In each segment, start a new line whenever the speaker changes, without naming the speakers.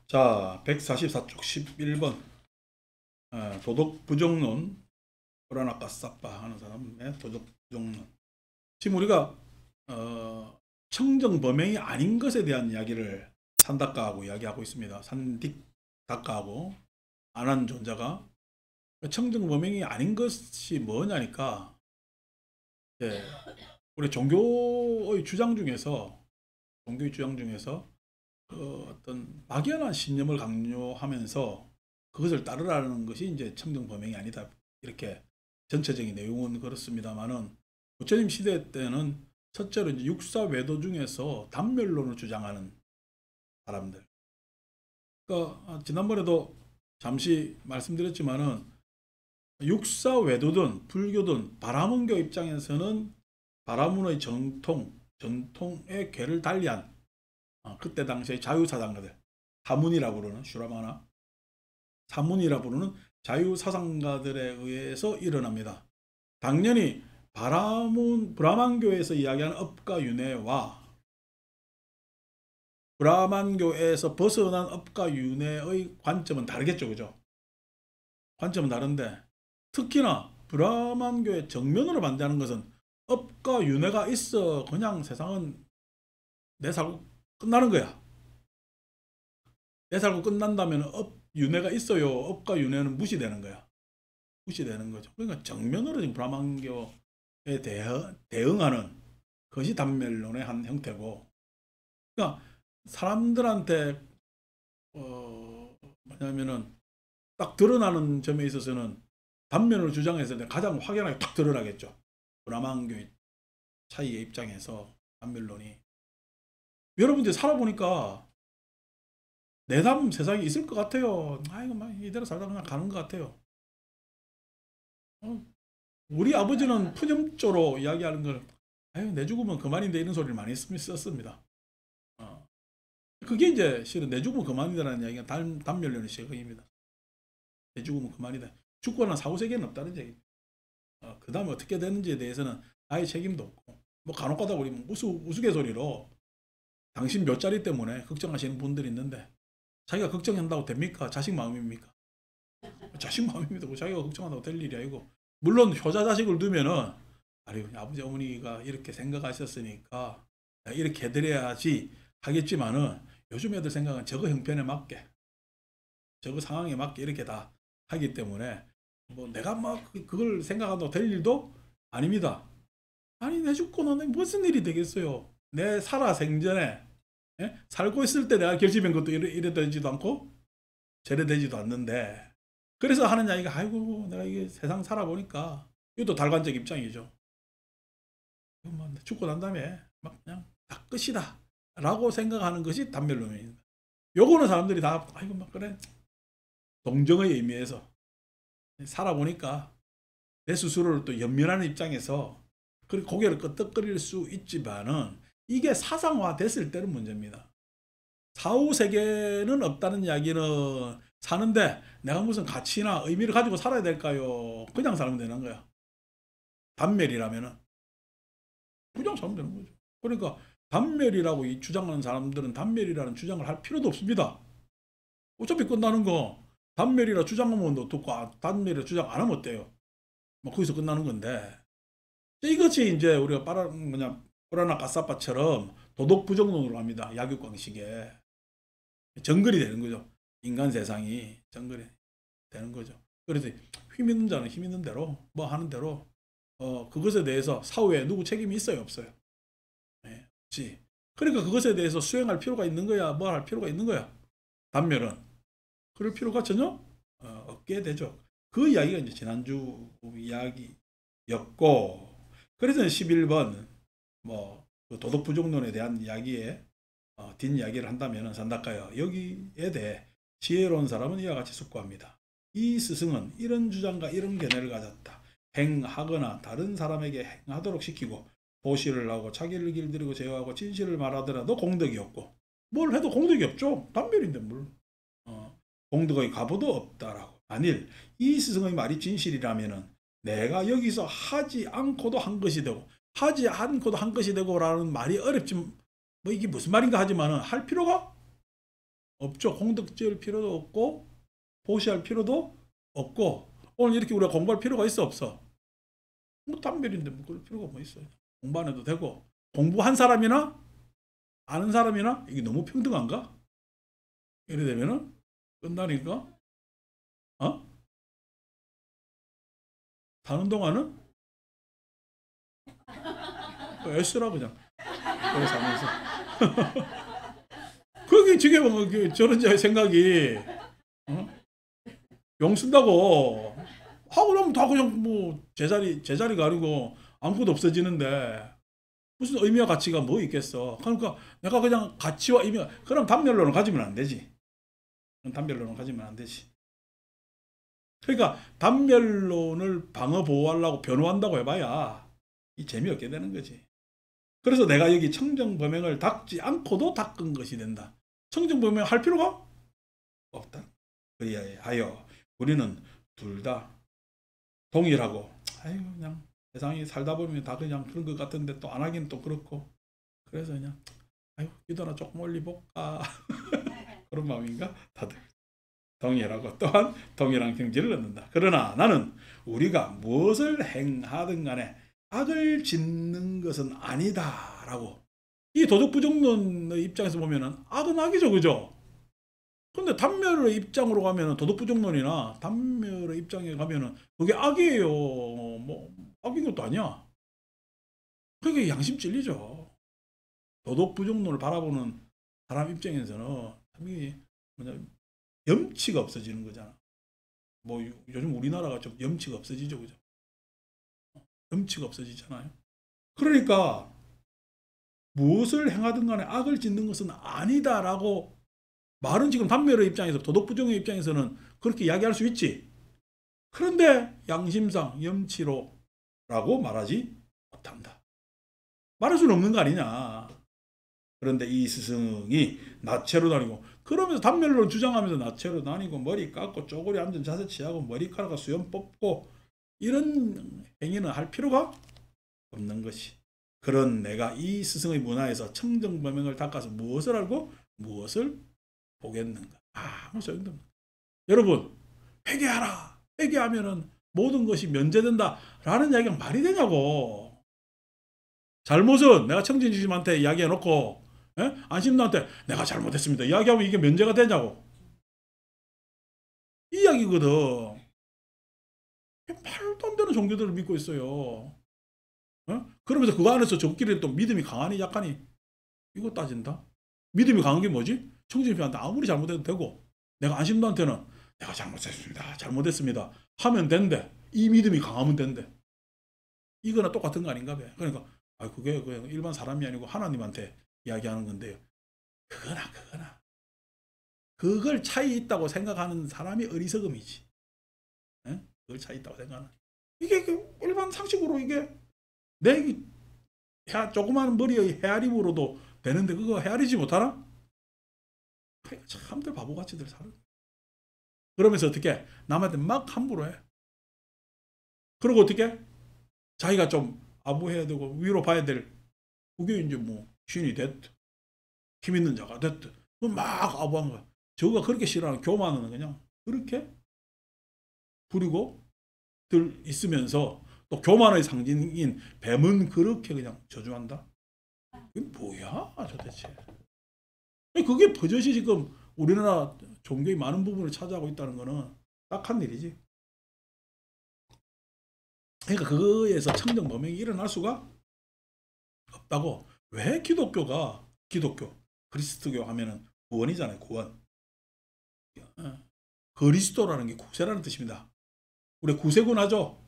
자, 144쪽 11번 도덕 부정론 불안아까 싸빠 하는 사람의 도덕 부정론. 지금 우리가 청정 범행이 아닌 것에 대한 이야기를 산다까하고 이야기하고 있습니다. 산딕다까하고 안한존자가 청정 범행이 아닌 것이 뭐냐니까 우리 종교의 주장 중에서 어떤 막연한 신념을 강요하면서 그것을 따르라는 것이 이제 청정 범행이 아니다. 이렇게 전체적인 내용은 그렇습니다만은 부처님 시대 때는 첫째로 이제 육사 외도 중에서 단멸론을 주장하는 사람들. 그러니까 지난번에도 잠시 말씀드렸지만은 육사 외도든 불교든 바라문교 입장에서는 바라문의 전통의 궤를 달리한 그때 당시의 자유사상가들, 사문이라 부르는 슈라마나, 사문이라 부르는 자유사상가들에 의해서 일어납니다. 당연히 브라만교에서 이야기하는 업과 윤회와 브라만교에서 벗어난 업과 윤회의 관점은 다르겠죠, 그죠? 관점은 다른데 특히나 브라만교의 정면으로 반대하는 것은 업과 윤회가 있어 그냥 세상은 내 살고 끝나는 거야. 내 살고 끝난다면 윤회가 있어요. 업과 윤회는 무시되는 거야. 무시되는 거죠. 그러니까 정면으로 지금 브라만교에 대응하는 것이 단멸론의 한 형태고, 그러니까 사람들한테 뭐냐면은 딱 드러나는 점에 있어서는 단면을 주장했을 때 가장 확연하게 딱 드러나겠죠. 브라만교의 차이의 입장에서 단멸론이. 여러분들 살아보니까 내담 세상에 있을 것 같아요. 아이고, 막 이대로 살다 그냥 가는 것 같아요. 우리 아버지는 푸념조로 이야기하는 걸, 아유, 내 죽으면 그만인데 이런 소리를 많이 썼습니다. 그게 이제 실은 내 죽으면 그만이다라는 이야기가 단멸론의 시각입니다. 내 죽으면 그만이다. 죽거나 사후세계는 없다는 얘기입니다. 그 다음에 어떻게 되는지에 대해서는 아예 책임도 없고, 뭐 간혹 가다 우리 우스갯소리로 당신 몇 자리 때문에 걱정하시는 분들이 있는데 자기가 걱정한다고 됩니까? 자식 마음입니까? 자식 마음입니다. 자기가 걱정한다고 될 일이 아니고, 물론 효자 자식을 두면은 아버지 어머니가 이렇게 생각하셨으니까 이렇게 해드려야지 하겠지만은 요즘 애들 생각은 저거 형편에 맞게, 저거 상황에 맞게 이렇게 다 하기 때문에 뭐 내가 막 그걸 생각한다고 될 일도 아닙니다. 아니, 내 죽고 나면 무슨 일이 되겠어요? 내 살아 생전에 살고 있을 때 내가 결심한 것도 이래 되지도 않고 저래 되지도 않는데, 그래서 하는 이야기가 아이고 내가 이게 세상 살아보니까, 이것도 달관적 입장이죠. 뭐 죽고 난 다음에 막 그냥 다 끝이다 라고 생각하는 것이 단멸론입니다. 요거는 사람들이 다 아이고 막 그래, 동정의 의미에서 살아보니까 내 스스로를 또 연면하는 입장에서 그리고 고개를 끄덕거릴 수 있지만은 이게 사상화 됐을 때는 문제입니다. 사후 세계는 없다는 이야기는 사는데 내가 무슨 가치나 의미를 가지고 살아야 될까요? 그냥 살면 되는 거야. 단멸이라면은 그냥 살면 되는 거죠. 그러니까 단멸이라고 이 주장하는 사람들은 단멸이라는 주장을 할 필요도 없습니다. 어차피 끝나는 거 단멸이라 주장하면 어떻고 단멸이라 주장 안 하면 어때요? 뭐 거기서 끝나는 건데, 이것이 이제 우리가 뿌라나 까사빠처럼 도덕 부정론으로 합니다. 약육강식에 정글이 되는 거죠. 인간 세상이 정글이 되는 거죠. 그래서 힘 있는 자는 힘 있는 대로 뭐 하는 대로 그것에 대해서 사후에 누구 책임이 있어요, 없어요? 네, 없지. 그러니까 그것에 대해서 수행할 필요가 있는 거야, 뭐 할 필요가 있는 거야. 단멸은 그럴 필요가 전혀 없게 되죠. 그 이야기가 이제 지난주 이야기였고, 그래서 11번 그 도덕 부정론에 대한 이야기에 뒷이야기를 한다면 산다까요. 여기에 대해 지혜로운 사람은 이와 같이 숙고합니다. 이 스승은 이런 주장과 이런 견해를 가졌다. 행하거나 다른 사람에게 행하도록 시키고 보시를 하고 자기를 길들이고 제어하고 진실을 말하더라도 공덕이 없고, 뭘 해도 공덕이 없죠. 단멸인데 뭘. 공덕의 가부도 없다라고. 만일 이 스승의 말이 진실이라면은 내가 여기서 하지 않고도 한 것이 되고 하지 않고도 한 것이 되고 라는 말이 어렵지, 뭐 이게 무슨 말인가 하지만은 할 필요가 없죠. 공덕 지을 필요도 없고 보시할 필요도 없고 오늘 이렇게 우리가 공부할 필요가 있어 없어? 뭐 단별인데 뭐 그럴 필요가 뭐 있어요. 공부 안 해도 되고 공부한 사람이나 아는 사람이나 이게 너무 평등한가? 이래 되면은 끝나니까 어? 다는 동안은 S라 그냥 그래서 하면서 그게 지금 뭐 저런 자의 생각이 어? 용 쓴다고 하고 나면 다 그냥 뭐 제자리가 아니고 아무것도 없어지는데 무슨 의미와 가치가 뭐 있겠어. 그러니까 내가 그냥 가치와 의미가 그럼 단멸론을 가지면 안 되지. 단멸론을 가지면 안 되지. 그러니까 단멸론을 방어 보호하려고 변호한다고 해봐야 이 재미없게 되는 거지. 그래서 내가 여기 청정범행을 닦지 않고도 닦은 것이 된다. 청정범행 할 필요가 없다. 그리하여 우리는 둘 다 동일하고 아유 그냥 세상이 살다 보면 다 그냥 그런 것 같은데 또 안 하긴 또 그렇고 그래서 그냥 아유 기도나 조금 올리볼까 그런 마음인가 다들 동일하고 또한 동일한 경지를 얻는다. 그러나 나는 우리가 무엇을 행하든 간에 악을 짓는 것은 아니다라고 이 도덕부정론의 입장에서 보면은 악은 악이죠, 그죠? 근데 단멸의 입장으로 가면은 도덕부정론이나 단멸의 입장에 가면은 그게 악이에요. 뭐 악인 것도 아니야. 그게 양심 찔리죠. 도덕부정론을 바라보는 사람 입장에서는 이게 뭐냐 염치가 없어지는 거잖아. 뭐 요즘 우리나라가 좀 염치가 없어지죠, 그죠? 염치가 없어지잖아요. 그러니까 무엇을 행하든 간에 악을 짓는 것은 아니다라고 말은 지금 단멸의 입장에서 도덕부정의 입장에서는 그렇게 이야기할 수 있지. 그런데 양심상 염치로라고 말하지 못한다. 말할 수는 없는 거 아니냐. 그런데 이 스승이 나체로 다니고 그러면서 단멸로 주장하면서 나체로 다니고 머리 깎고 쪼그리 앉은 자세 취하고 머리카락 수염 뽑고 이런 행위는 할 필요가 없는 것이. 그런 내가 이 스승의 문화에서 청정범행을 닦아서 무엇을 알고 무엇을 보겠는가. 아무 소용도 없는. 여러분 회개하라. 회개하면은 모든 것이 면제된다 라는 이야기가 말이 되냐고. 잘못은 내가 청진주님한테 이야기해놓고 안심도한테 내가 잘못했습니다 이야기하면 이게 면제가 되냐고. 이 이야기거든. 말도 안 되는 종교들을 믿고 있어요. 그러면서 그 안에서 저끼리 또 믿음이 강하니 약하니 이거 따진다. 믿음이 강한 게 뭐지? 청진주님한테 아무리 잘못해도 되고 내가 안심도한테는 내가 잘못했습니다 하면 된대. 이 믿음이 강하면 된대. 이거나 똑같은 거 아닌가 봐. 그러니까 그게 그냥 일반 사람이 아니고 하나님한테 이야기하는 건데요. 그거나 그걸 차이 있다고 생각하는 사람이 어리석음이지. 그걸 차이 있다고 생각하는. 이게 일반 상식으로 이게 내 조그마한 머리의 헤아림으로도 되는데 그거 헤아리지 못하나? 참들 바보같이들 살아. 그러면서 어떻게 남한테 막 함부로 해. 그리고 어떻게 자기가 좀 아부해야 되고 위로 봐야 될 그게 이제 뭐 신이 됐든 힘 있는 자가 됐든 막 아부한 거야. 저거가 그렇게 싫어하는 교만은 그냥 그렇게 부리고 들 있으면서 또 교만의 상징인 뱀은 그렇게 그냥 저주한다. 이게 뭐야 도대체. 그게 버젓이 지금 우리나라 종교의 많은 부분을 차지하고 있다는 거는 딱한 일이지. 그러니까 그거에서 청정범행이 일어날 수가 없다고. 왜 기독교 그리스도교 하면은 구원이잖아요. 구원. 그리스도라는 게 구세라는 뜻입니다. 우리 구세군 하죠.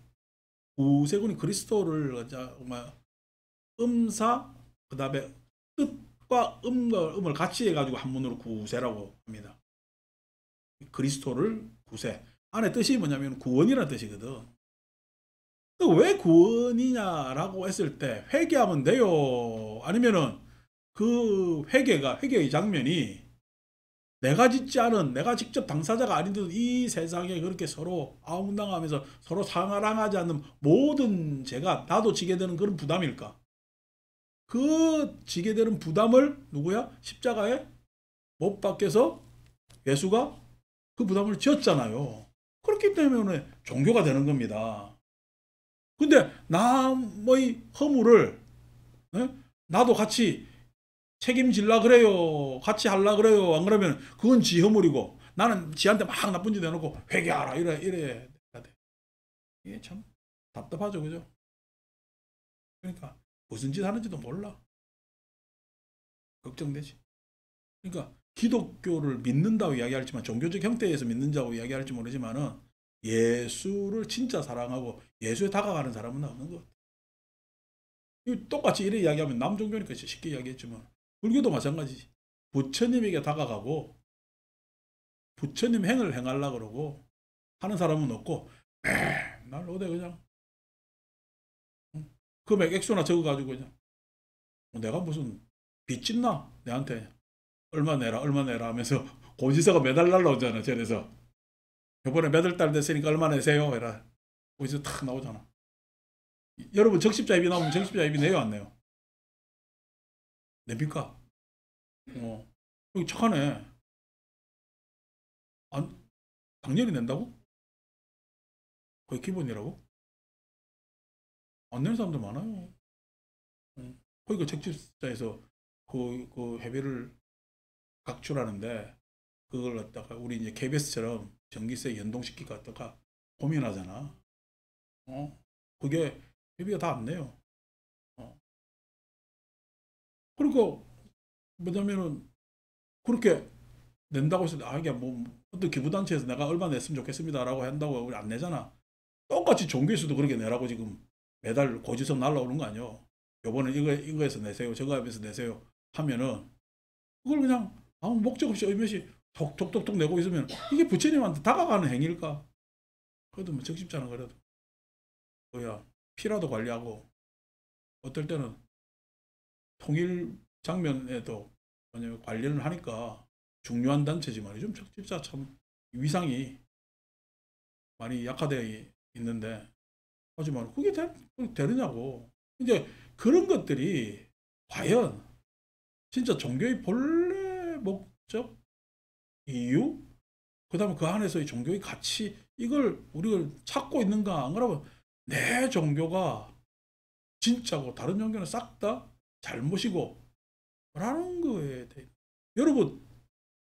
구세군이 그리스도를 음사 그다음에 뜻과 음을 같이 해가지고 한문으로 구세라고 합니다. 그리스도를 구세. 안에 뜻이 뭐냐면 구원이라는 뜻이거든. 왜 구원이냐라고 했을 때 회개하면 돼요. 아니면은 그 회개의 장면이 내가 짓지 않은 내가 직접 당사자가 아닌데도 이 세상에 그렇게 서로 아웅당하면서 서로 사랑하지 않는 모든 죄가 나도 지게 되는 그런 부담일까? 그 지게 되는 부담을 누구야? 십자가에 못 박혀서 예수가 그 부담을 지었잖아요. 그렇기 때문에 종교가 되는 겁니다. 근데 남의 허물을 나도 같이 책임질라 그래요. 같이 할라 그래요. 안 그러면 그건 지 허물이고 나는 지한테 막 나쁜 짓 해놓고 회개하라 이래 돼. 이게 참 답답하죠, 그죠? 그러니까 무슨 짓 하는지도 몰라. 걱정되지. 그러니까 기독교를 믿는다고 이야기할지만 종교적 형태에서 믿는다고 이야기할지 모르지만은 예수를 진짜 사랑하고 예수에 다가가는 사람은 없는 것 같아요. 똑같이 이래 이야기하면 남종교니까 쉽게 이야기했지만 불교도 마찬가지지. 부처님에게 다가가고 부처님 행을 행하려고 그러고 하는 사람은 없고 맨날 어디 그냥 금액 액수나 적어가지고 그냥 내가 무슨 빚짓나 내한테 얼마 내라 하면서 고지서가 매달 날라오잖아. 전에서 이번에 몇 월 달 됐으니까 얼마 내세요 해라. 거기서 탁 나오잖아. 여러분 적십자입이 나오면 적십자입이 내요 안 내요? 냅니까? 여기 착하네. 안, 당연히 낸다고? 거의 기본이라고? 안 내는 사람들 많아요. 거기 그 적십자에서 그 회비를 각출하는데 그걸 갖다가 우리 이제 KBS처럼 전기세 연동시키고 갖다가 고민하잖아. 그게 회비가 다 안 내요. 그러니까 뭐냐면은 그렇게 낸다고 해서 이게 뭐 어떤 기부단체에서 내가 얼마 냈으면 좋겠습니다라고 한다고 우리 안 내잖아. 똑같이 종교에서도 그렇게 내라고 지금 매달 고지서 날라오는 거 아니요. 요번에 이거에서 내세요. 저거에서 내세요. 하면은 그걸 그냥 아무 목적 없이 의미 없이 톡톡톡톡 내고 있으면 이게 부처님한테 다가가는 행위일까? 그래도 뭐 적십자는 그래도 뭐야 피라도 관리하고 어떨 때는 통일 장면에도 관련을 하니까 중요한 단체지 말이죠. 적십자 참 위상이 많이 약화되어 있는데 하지만 그게 되느냐고. 이제 그런 것들이 과연 진짜 종교의 본래 목적, 이유, 그 다음에 그 안에서의 종교의 가치 이걸 우리가 찾고 있는가? 안 그러면 내 종교가 진짜고 다른 종교는 싹 다 잘못이고 라는 거에 대해 여러분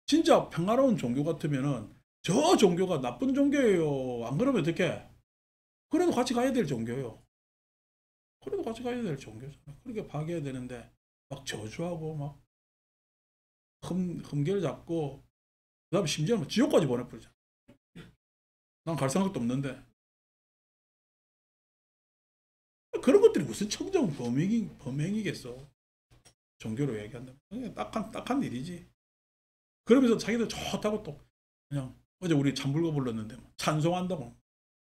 진짜 평화로운 종교 같으면은 저 종교가 나쁜 종교예요. 안 그러면 어떻게? 그래도 같이 가야 될 종교예요. 그래도 같이 가야 될 종교잖아. 그렇게 파괴해야 되는데 막 저주하고 막 흠결 잡고 그다음에 심지어는 지옥까지 보내버리잖아. 난 갈 생각도 없는데 그런 것들이 무슨 청정 범행이겠어. 종교로 얘기한다면 그냥 딱한 일이지. 그러면서 자기들 좋다고 또 그냥 어제 우리 찬불고 불렀는데 찬송한다고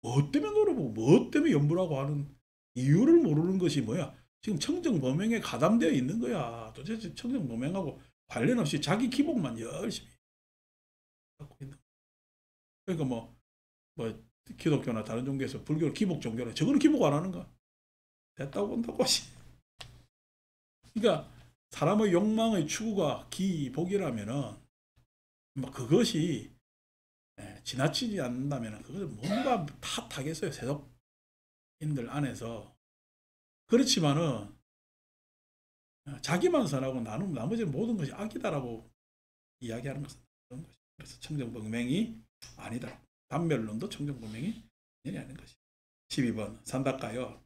뭐 때문에 노래 보고 뭐 때문에 연불하고 하는 이유를 모르는 것이 뭐야. 지금 청정범행에 가담되어 있는 거야. 도대체 청정범행하고 관련 없이 자기 기복만 열심히 갖고 있는. 그러니까 뭐 기독교나 다른 종교에서 불교를 기복 종교라 저거는 기복 안 하는가? 됐다고 본다고 하지. 그러니까 사람의 욕망의 추구가 기복이라면은 뭐 그것이 지나치지 않는다면 그것을 뭔가 탓하겠어요. 세속인들 안에서. 그렇지만은 자기만 선하고 나는 나머지 모든 것이 악이다라고 이야기하는 것은 그런 것이. 그래서 청정범행이 아니다. 단멸론도 청정범행이 아닌 것이. 12번 산다까요.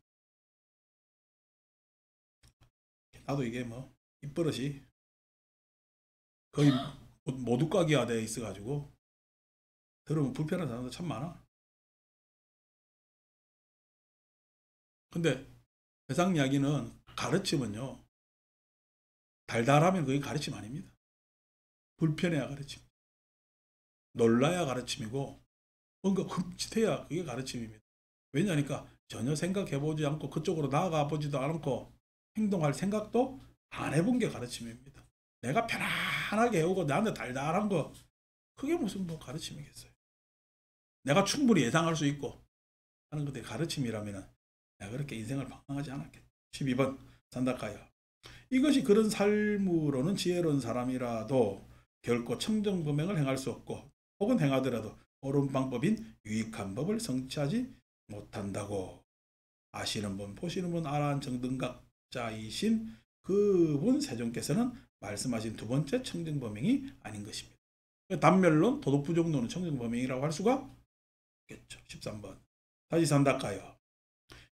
나도 이게 뭐 입버릇이 거의 모두까기화 되어 있어가지고 들으면 불편한 사람도 참 많아. 근데 세상 이야기는 가르침은요. 달달하면 그게 가르침 아닙니다. 불편해야 가르침. 놀라야 가르침이고 뭔가 흠칫해야 그게 가르침입니다. 왜냐니까 전혀 생각해보지 않고 그쪽으로 나아가 보지도 않고 행동할 생각도 안 해본 게 가르침입니다. 내가 편안하게 해오고 나한테 달달한 거 그게 무슨 뭐 가르침이겠어요. 내가 충분히 예상할 수 있고 하는 것들이 가르침이라면 내가 그렇게 인생을 방황하지 않았겠다. 12번 산다카야. 이것이 그런 삶으로는 지혜로운 사람이라도 결코 청정범행을 행할 수 없고 혹은 행하더라도 옳은 방법인 유익한 법을 성취하지 못한다고. 아시는 분 보시는 분 아라한 정등각자이신 그분 세종께서는 말씀하신 두 번째 청정범행이 아닌 것입니다. 단멸론 도덕부정론은 청정범행이라고 할 수가 없겠죠. 13번 다시 산답가요.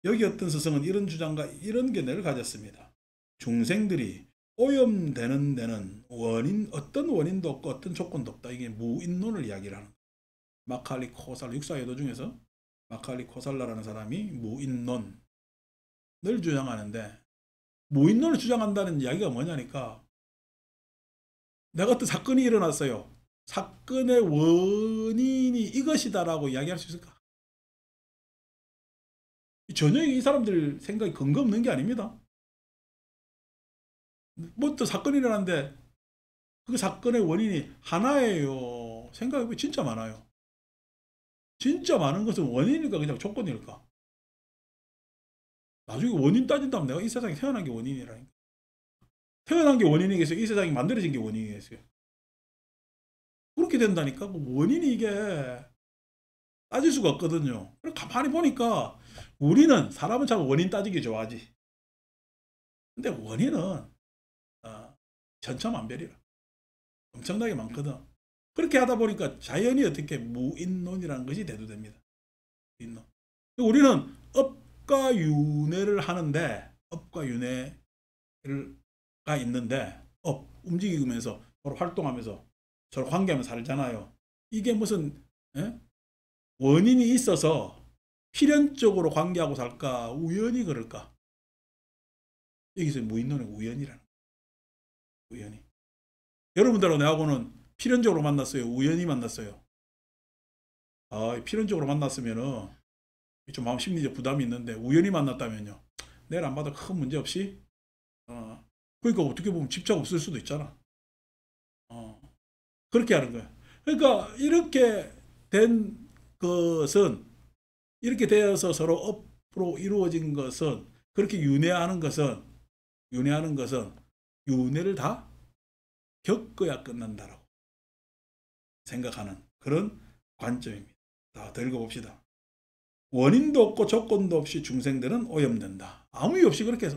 여기 어떤 스승은 이런 주장과 이런 견해를 가졌습니다. 중생들이 오염되는 데는 어떤 원인도 없고 어떤 조건도 없다. 이게 무인론을 이야기를 하는 거예요. 마칼리 코살라 육사여도 중에서 마칼리 코살라라는 사람이 무인론을 주장하는데, 무인론을 주장한다는 이야기가 뭐냐니까, 내가 어떤 사건이 일어났어요. 사건의 원인이 이것이다라고 이야기할 수 있을까? 전혀 이 사람들 생각이 근거 없는 게 아닙니다. 뭐 또 사건이 일어났는데 그 사건의 원인이 하나예요. 생각해보면 진짜 많아요. 진짜 많은 것은 원인일까 그냥 조건일까? 나중에 원인 따진다면 내가 이 세상에 태어난 게 원인이라니까. 태어난 게 원인이겠어요? 이 세상이 만들어진 게 원인이겠어요? 그렇게 된다니까. 그 원인이 이게 따질 수가 없거든요. 그래서 가만히 보니까 우리는 사람은 참 원인 따지기 좋아하지. 근데 원인은 천차만별이라 엄청나게 많거든. 그렇게 하다 보니까 자연히 어떻게 무인론이라는 것이 대두됩니다. 무인론. 우리는 업과 윤회를 하는데, 업과 윤회가 있는데, 움직이면서 서로 활동하면서 서로 관계하면서 살잖아요. 이게 무슨 원인이 있어서 필연적으로 관계하고 살까, 우연히 그럴까? 여기서 무인론의 우연이라는 거예요. 우연히. 여러분들하고 내하고는 필연적으로 만났어요? 우연히 만났어요? 필연적으로 만났으면은 좀 마음 심리적 부담이 있는데, 우연히 만났다면요, 내일 안 봐도 큰 문제 없이, 그러니까 어떻게 보면 집착 없을 수도 있잖아. 그렇게 하는 거야. 그러니까 이렇게 된 것은, 이렇게 되어서 서로 업으로 이루어진 것은, 그렇게 윤회하는 것은 윤회를 다 겪어야 끝난다라고 생각하는 그런 관점입니다. 더 읽어봅시다. 원인도 없고 조건도 없이 중생들은 오염된다. 아무 이유 없이 그렇게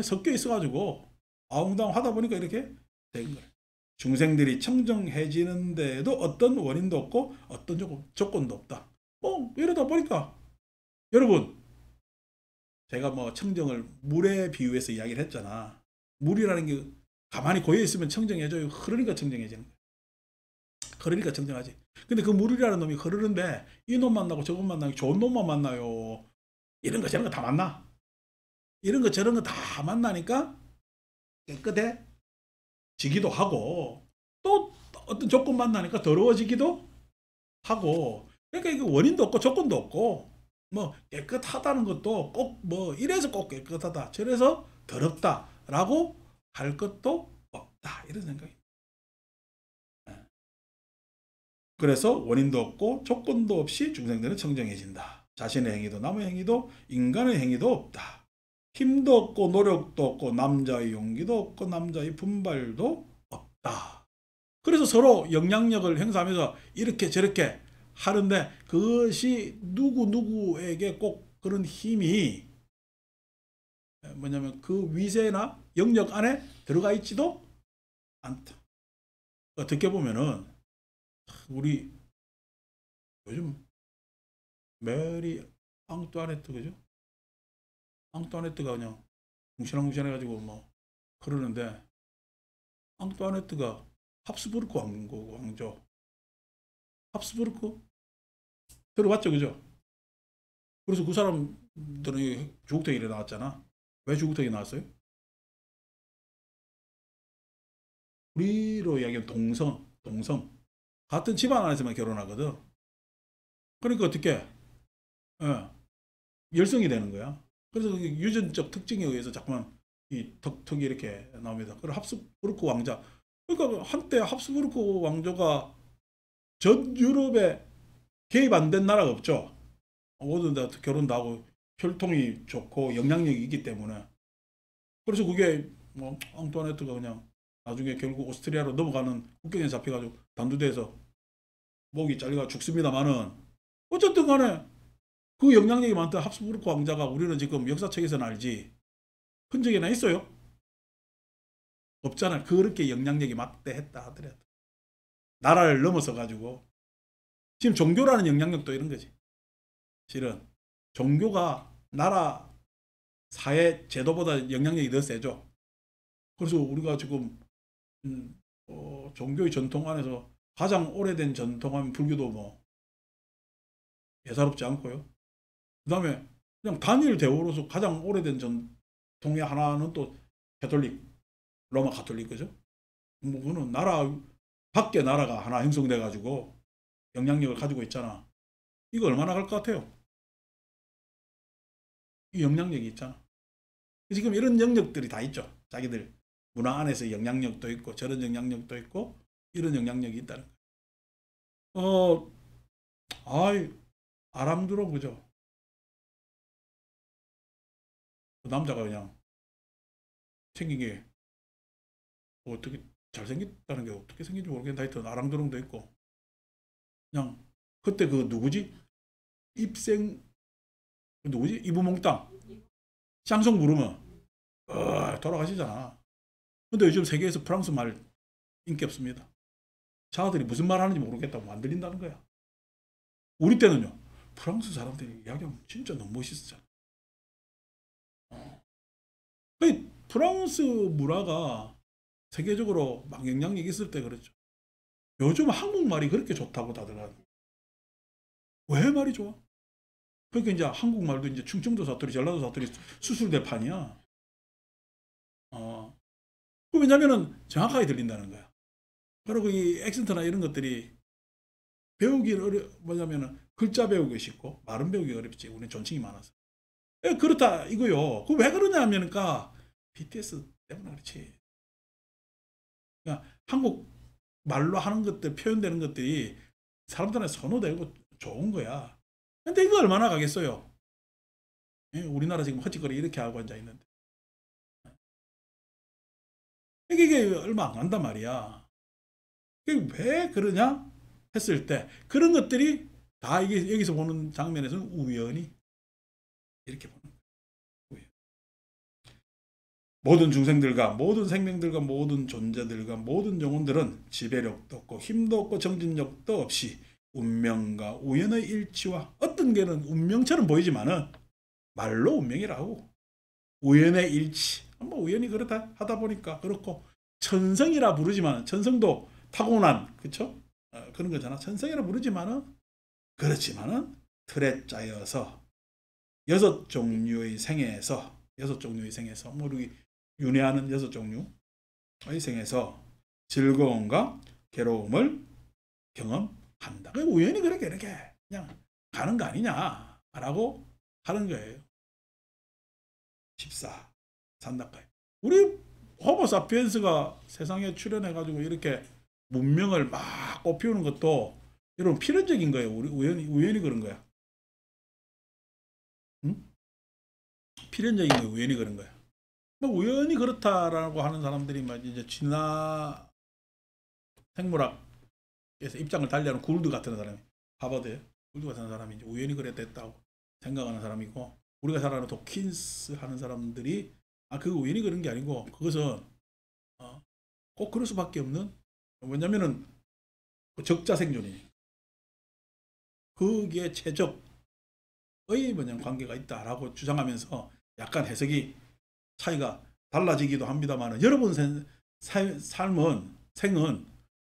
섞여 있어가지고 아웅다웅 하다 보니까 이렇게 된 거예요. 중생들이 청정해지는데도 어떤 원인도 없고 어떤 조건도 없다. 이러다 보니까 여러분, 제가 청정을 물에 비유해서 이야기를 했잖아. 물이라는 게 가만히 고여 있으면 청정해져요. 흐르니까 청정해지는 거예요. 그러니까 청정하지. 근데 그 물이라는 놈이 흐르는데 이 놈 만나고 저것 만나고 좋은 놈만 만나요. 이런 거 저런 거 다 만나. 이런 거 저런 거 다 만나니까 깨끗해지기도 하고, 또 어떤 조건 만나니까 더러워지기도 하고. 그러니까 이게 원인도 없고 조건도 없고, 깨끗하다는 것도 꼭 이래서 꼭 깨끗하다, 저래서 더럽다라고 할 것도 없다, 이런 생각입니다. 그래서 원인도 없고 조건도 없이 중생들은 청정해진다. 자신의 행위도 남의 행위도 인간의 행위도 없다. 힘도 없고 노력도 없고 남자의 용기도 없고 남자의 분발도 없다. 그래서 서로 영향력을 행사하면서 이렇게 저렇게 하는데, 그것이 누구에게 꼭 그런 힘이 뭐냐면 그 위세나 영역 안에 들어가 있지도 않다. 어떻게 보면은 우리 요즘 메리 앙뚜아네트, 그죠? 앙뚜아네트가 그냥 뭉실뭉실해가지고 그러는데, 앙뚜아네트가 합스부르크 왕조, 합스부르크 들어봤죠, 그죠? 그래서 그 사람들은 주국택일에 나왔잖아. 왜 주국택이 나왔어요? 우리로 이야기하면 동성 같은 집안 안에서만 결혼하거든. 그러니까 어떻게 열성이 되는 거야. 그래서 유전적 특징에 의해서 자꾸만 이 턱이 이렇게 나옵니다. 그리고 합스부르크 왕자, 그러니까 한때 합스부르크 왕조가 전 유럽에 개입 안 된 나라가 없죠. 모두 다 결혼도 하고 혈통이 좋고 영향력이 있기 때문에. 그래서 그게 앙투아네트가 그냥 나중에 결국 오스트리아로 넘어가는 국경에 잡혀가지고 단두대에서 목이 잘려가 죽습니다만은 어쨌든 간에 그 영향력이 많던 합스부르크 왕자가 우리는 지금 역사책에서는 알지 흔적이 나 있어요? 없잖아요. 그렇게 영향력이 막대했다 하더라도 나라를 넘어서 가지고 지금 종교라는 영향력도 이런 거지. 실은 종교가 나라 사회 제도보다 영향력이 더 세죠. 그래서 우리가 지금 종교의 전통 안에서 가장 오래된 전통하면 불교도 뭐 예사롭지 않고요. 그 다음에 그냥 단일 대우로서 가장 오래된 전통의 하나는 또 가톨릭, 로마 가톨릭 그죠? 뭐 그거는 나라 밖에 나라가 하나 형성돼 가지고 영향력을 가지고 있잖아. 이거 얼마나 갈 것 같아요? 이 영향력이 있잖아. 지금 이런 영역들이 다 있죠. 자기들 문화 안에서 영향력도 있고 저런 영향력도 있고 이런 영향력이 있다는 거예요. 아이 아람드롱 그죠? 그 남자가 그냥 생긴 게 어떻게 잘생겼다는 게 어떻게 생긴지 모르겠는데 하여튼 아람드롱도 있고 그냥 그때 그 누구지? 입생 누구지? 이브몽땅 샹송 부르면 돌아가시잖아. 근데 요즘 세계에서 프랑스 말 인기 없습니다. 자들이 무슨 말 하는지 모르겠다고 안 들린다는 거야. 우리 때는요. 프랑스 사람들이 이야기하면 진짜 너무 멋있었잖아. 프랑스 문화가 세계적으로 막 영향력이 있을 때 그랬죠. 요즘 한국말이 그렇게 좋다고 다들 하는. 왜 말이 좋아? 그러니까 이제 한국말도 이제 충청도 사투리, 전라도 사투리 수술될 판이야. 왜냐면은 정확하게 들린다는 거야. 그리고 이 액센트나 이런 것들이 배우기 뭐냐면은 글자 배우기 쉽고 말은 배우기 어렵지. 우리는 존칭이 많아서. 그렇다 이거요. 그 왜 그러냐 하면까 BTS 때문에 그렇지. 그러니까 한국 말로 하는 것들 표현되는 것들이 사람들한테 선호되고 좋은 거야. 근데 이거 얼마나 가겠어요? 우리나라 지금 허짓거리 이렇게 하고 앉아 있는데 이게 얼마 안 간단 말이야. 왜 그러냐 했을 때 그런 것들이 다 이게 여기서 보는 장면에서는 우연히 이렇게 보는 거예요. 모든 중생들과 모든 생명들과 모든 존재들과 모든 영혼들은 지배력도 없고 힘도 없고 정진력도 없이 운명과 우연의 일치와 어떤 게는 운명처럼 보이지만은 말로 운명이라고 우연의 일치 뭐 우연히 그렇다 하다 보니까 그렇고 천성이라 부르지만 천성도 타고난 그쵸? 그런 거잖아. 천성이라 부르지만은 그렇지만은 틀에 짜여서 여섯 종류의 생에서 뭐 우리 윤회하는 여섯 종류의 생에서 즐거움과 괴로움을 경험한다. 우연히 그렇게 이렇게 그냥 가는 거 아니냐라고 하는 거예요. 14. 산다카이. 우리 호모 사피엔스가 세상에 출현해가지고 이렇게 문명을 막 꽃피우는 것도 여러분 필연적인 거예요. 우리 우연히 그런 거야. 응? 필연적인 거예요. 우연히 그런 거야. 뭐 우연히 그렇다라고 하는 사람들이 막 이제 진화 생물학에서 입장을 달리하는 굴드 같은 사람이 하버드에 굴드 같은 사람이 이제 우연히 그랬다고 생각하는 사람이고 우리가 잘 아는 도킨스 하는 사람들이 그 우연히 그런 게 아니고 그것은 꼭 그럴 수밖에 없는 왜냐면은 적자 생존이니 거기에 최적의 뭐냐 관계가 있다라고 주장하면서 약간 해석이 차이가 달라지기도 합니다만 여러분 생은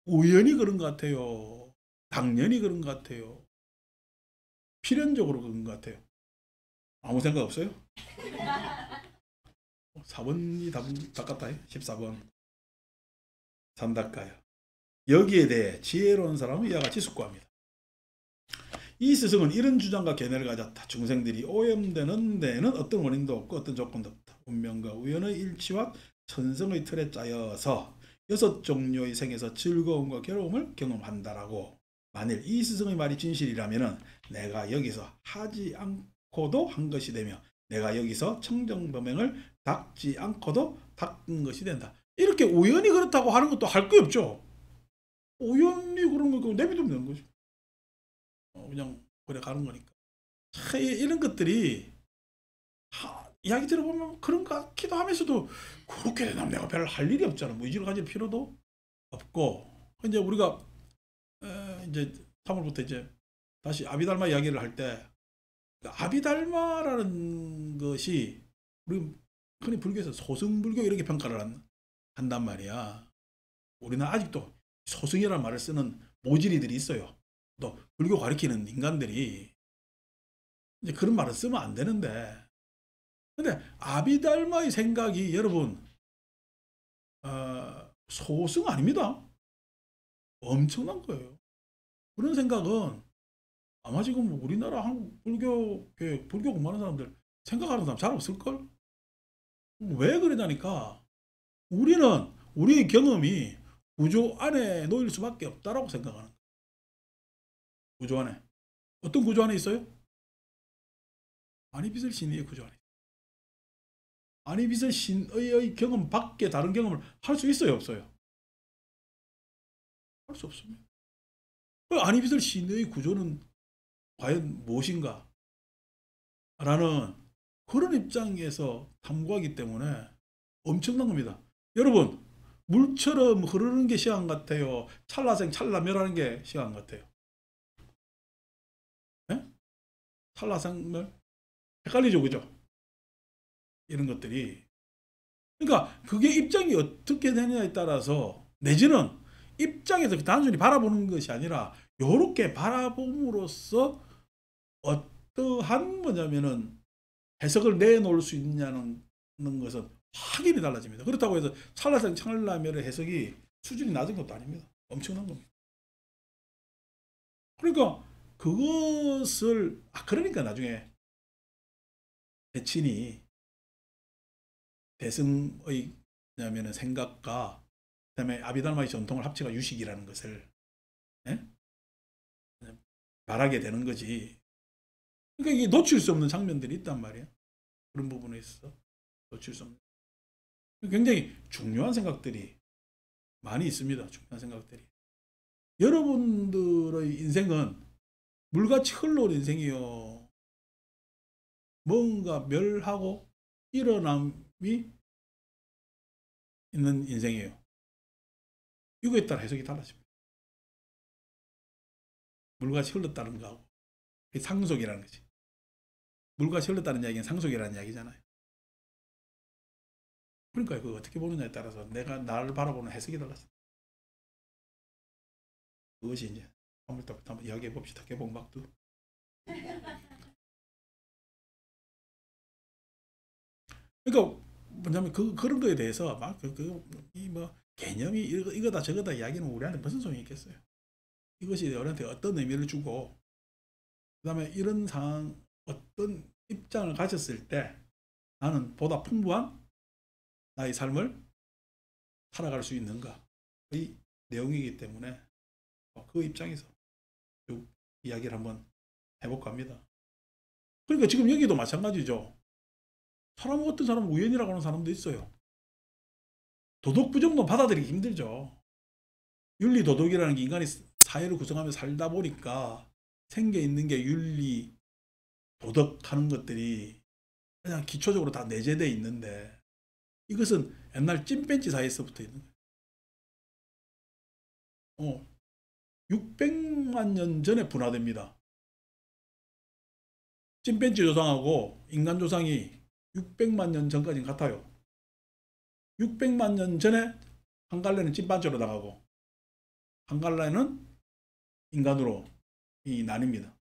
우연히 그런 것 같아요. 당연히 그런 것 같아요. 필연적으로 그런 것 같아요. 아무 생각 없어요? 4번이 답 같다. 14번. 산다카야. 여기에 대해 지혜로운 사람은 이와 같이 숙고합니다. 이 스승은 이런 주장과 견해를 가졌다. 중생들이 오염되는 데에는 어떤 원인도 없고 어떤 조건도 없다. 운명과 우연의 일치와 천성의 틀에 짜여서 여섯 종류의 생에서 즐거움과 괴로움을 경험한다라고. 만일 이 스승의 말이 진실이라면 내가 여기서 하지 않고도 한 것이 되며 내가 여기서 청정범행을 닦지 않고도 닦은 것이 된다. 이렇게 우연히 그렇다고 하는 것도 할 거 없죠. 우연히 그런 거 내비두면 되는 거죠. 그냥 그래 가는 거니까. 이런 것들이 이야기 들어보면 그런 것 같기도 하면서도 그렇게 되면 내가 별 할 일이 없잖아. 뭐 의지를 가질 필요도 없고. 이제 우리가 이제 3월부터 이제 다시 아비달마 이야기를 할 때 아비달마라는 것이 우리 흔히 불교에서 소승불교 이렇게 평가를 한단 말이야. 우리는 아직도 소승이라는 말을 쓰는 모질이들이 있어요. 또 불교 가리키는 인간들이 이제 그런 말을 쓰면 안 되는데, 근데 아비달마의 생각이 여러분 소승 아닙니다. 엄청난 거예요. 그런 생각은 아마 지금 우리나라 한국 불교 공부하는 사람들 생각하는 사람 잘 없을걸? 왜 그러냐니까 우리는 우리의 경험이 구조 안에 놓일 수밖에 없다라고 생각하는 거예요. 구조 안에. 어떤 구조 안에 있어요? 아니비설 신의 구조 안에. 아니비설 신의 경험 밖에 다른 경험을 할 수 있어요, 없어요? 할 수 없습니다. 아니비설 신의 구조는 과연 무엇인가? 라는 그런 입장에서 탐구하기 때문에 엄청난 겁니다. 여러분, 물처럼 흐르는 게 시간 같아요? 찰나생 찰나멸하는 게 시간 같아요? 네? 찰나생멸? 헷갈리죠, 그죠? 이런 것들이. 그러니까 그게 입장이 어떻게 되느냐에 따라서 내지는 입장에서 단순히 바라보는 것이 아니라 이렇게 바라봄으로써 어떠한 뭐냐면은 해석을 내놓을 수 있냐는 것은 확연히 달라집니다. 그렇다고 해서 찰나생 찰나멸의 해석이 수준이 낮은 것도 아닙니다. 엄청난 겁니다. 그러니까 그것을 그러니까 나중에 대친이 대승의 뭐냐면은 생각과 그다음에 아비달마의 전통을 합쳐가 유식이라는 것을 예? 말하게 되는 거지. 그러니까 이게 놓칠 수 없는 장면들이 있단 말이에요. 그런 부분에 있어서 놓칠 수 없는. 굉장히 중요한 생각들이 많이 있습니다. 중요한 생각들이. 여러분들의 인생은 물같이 흘러온 인생이요. 뭔가 멸하고 일어남이 있는 인생이에요. 이거에 따라 해석이 달라집니다. 물같이 흘렀다는 거하고 상속이라는 거지. 물같이 흘렀다는 이야기는 상속이라는 이야기잖아요. 그러니까 그거 어떻게 보느냐에 따라서 내가 나를 바라보는 해석이 달랐어. 그것이 이제 한번 이야기해 봅시다. 개봉박두. 그러니까 뭐냐면 그런 거에 대해서 막 뭐 개념이 이거다 저거다 이야기는 우리한테 무슨 소용이 있겠어요. 이것이 우리한테 어떤 의미를 주고 그다음에 이런 상황 어떤 입장을 가졌을 때 나는 보다 풍부한 나의 삶을 살아갈 수 있는가의 내용이기 때문에 그 입장에서 쭉 이야기를 한번 해볼까 합니다. 그러니까 지금 여기도 마찬가지죠. 어떤 사람은 우연이라고 하는 사람도 있어요. 도덕 부정도 받아들이기 힘들죠. 윤리 도덕이라는 게 인간이 사회를 구성하며 살다 보니까 생겨 있는 게 윤리 도덕하는 것들이 그냥 기초적으로 다 내재되어 있는데 이것은 옛날 찐벤치 사회에서부터 있는 거예요. 600만 년 전에 분화됩니다. 찐벤치 조상하고 인간 조상이 600만 년 전까지는 같아요. 600만 년 전에 한 갈래는 찐반치로 나가고 한 갈래는 인간으로 나뉩니다.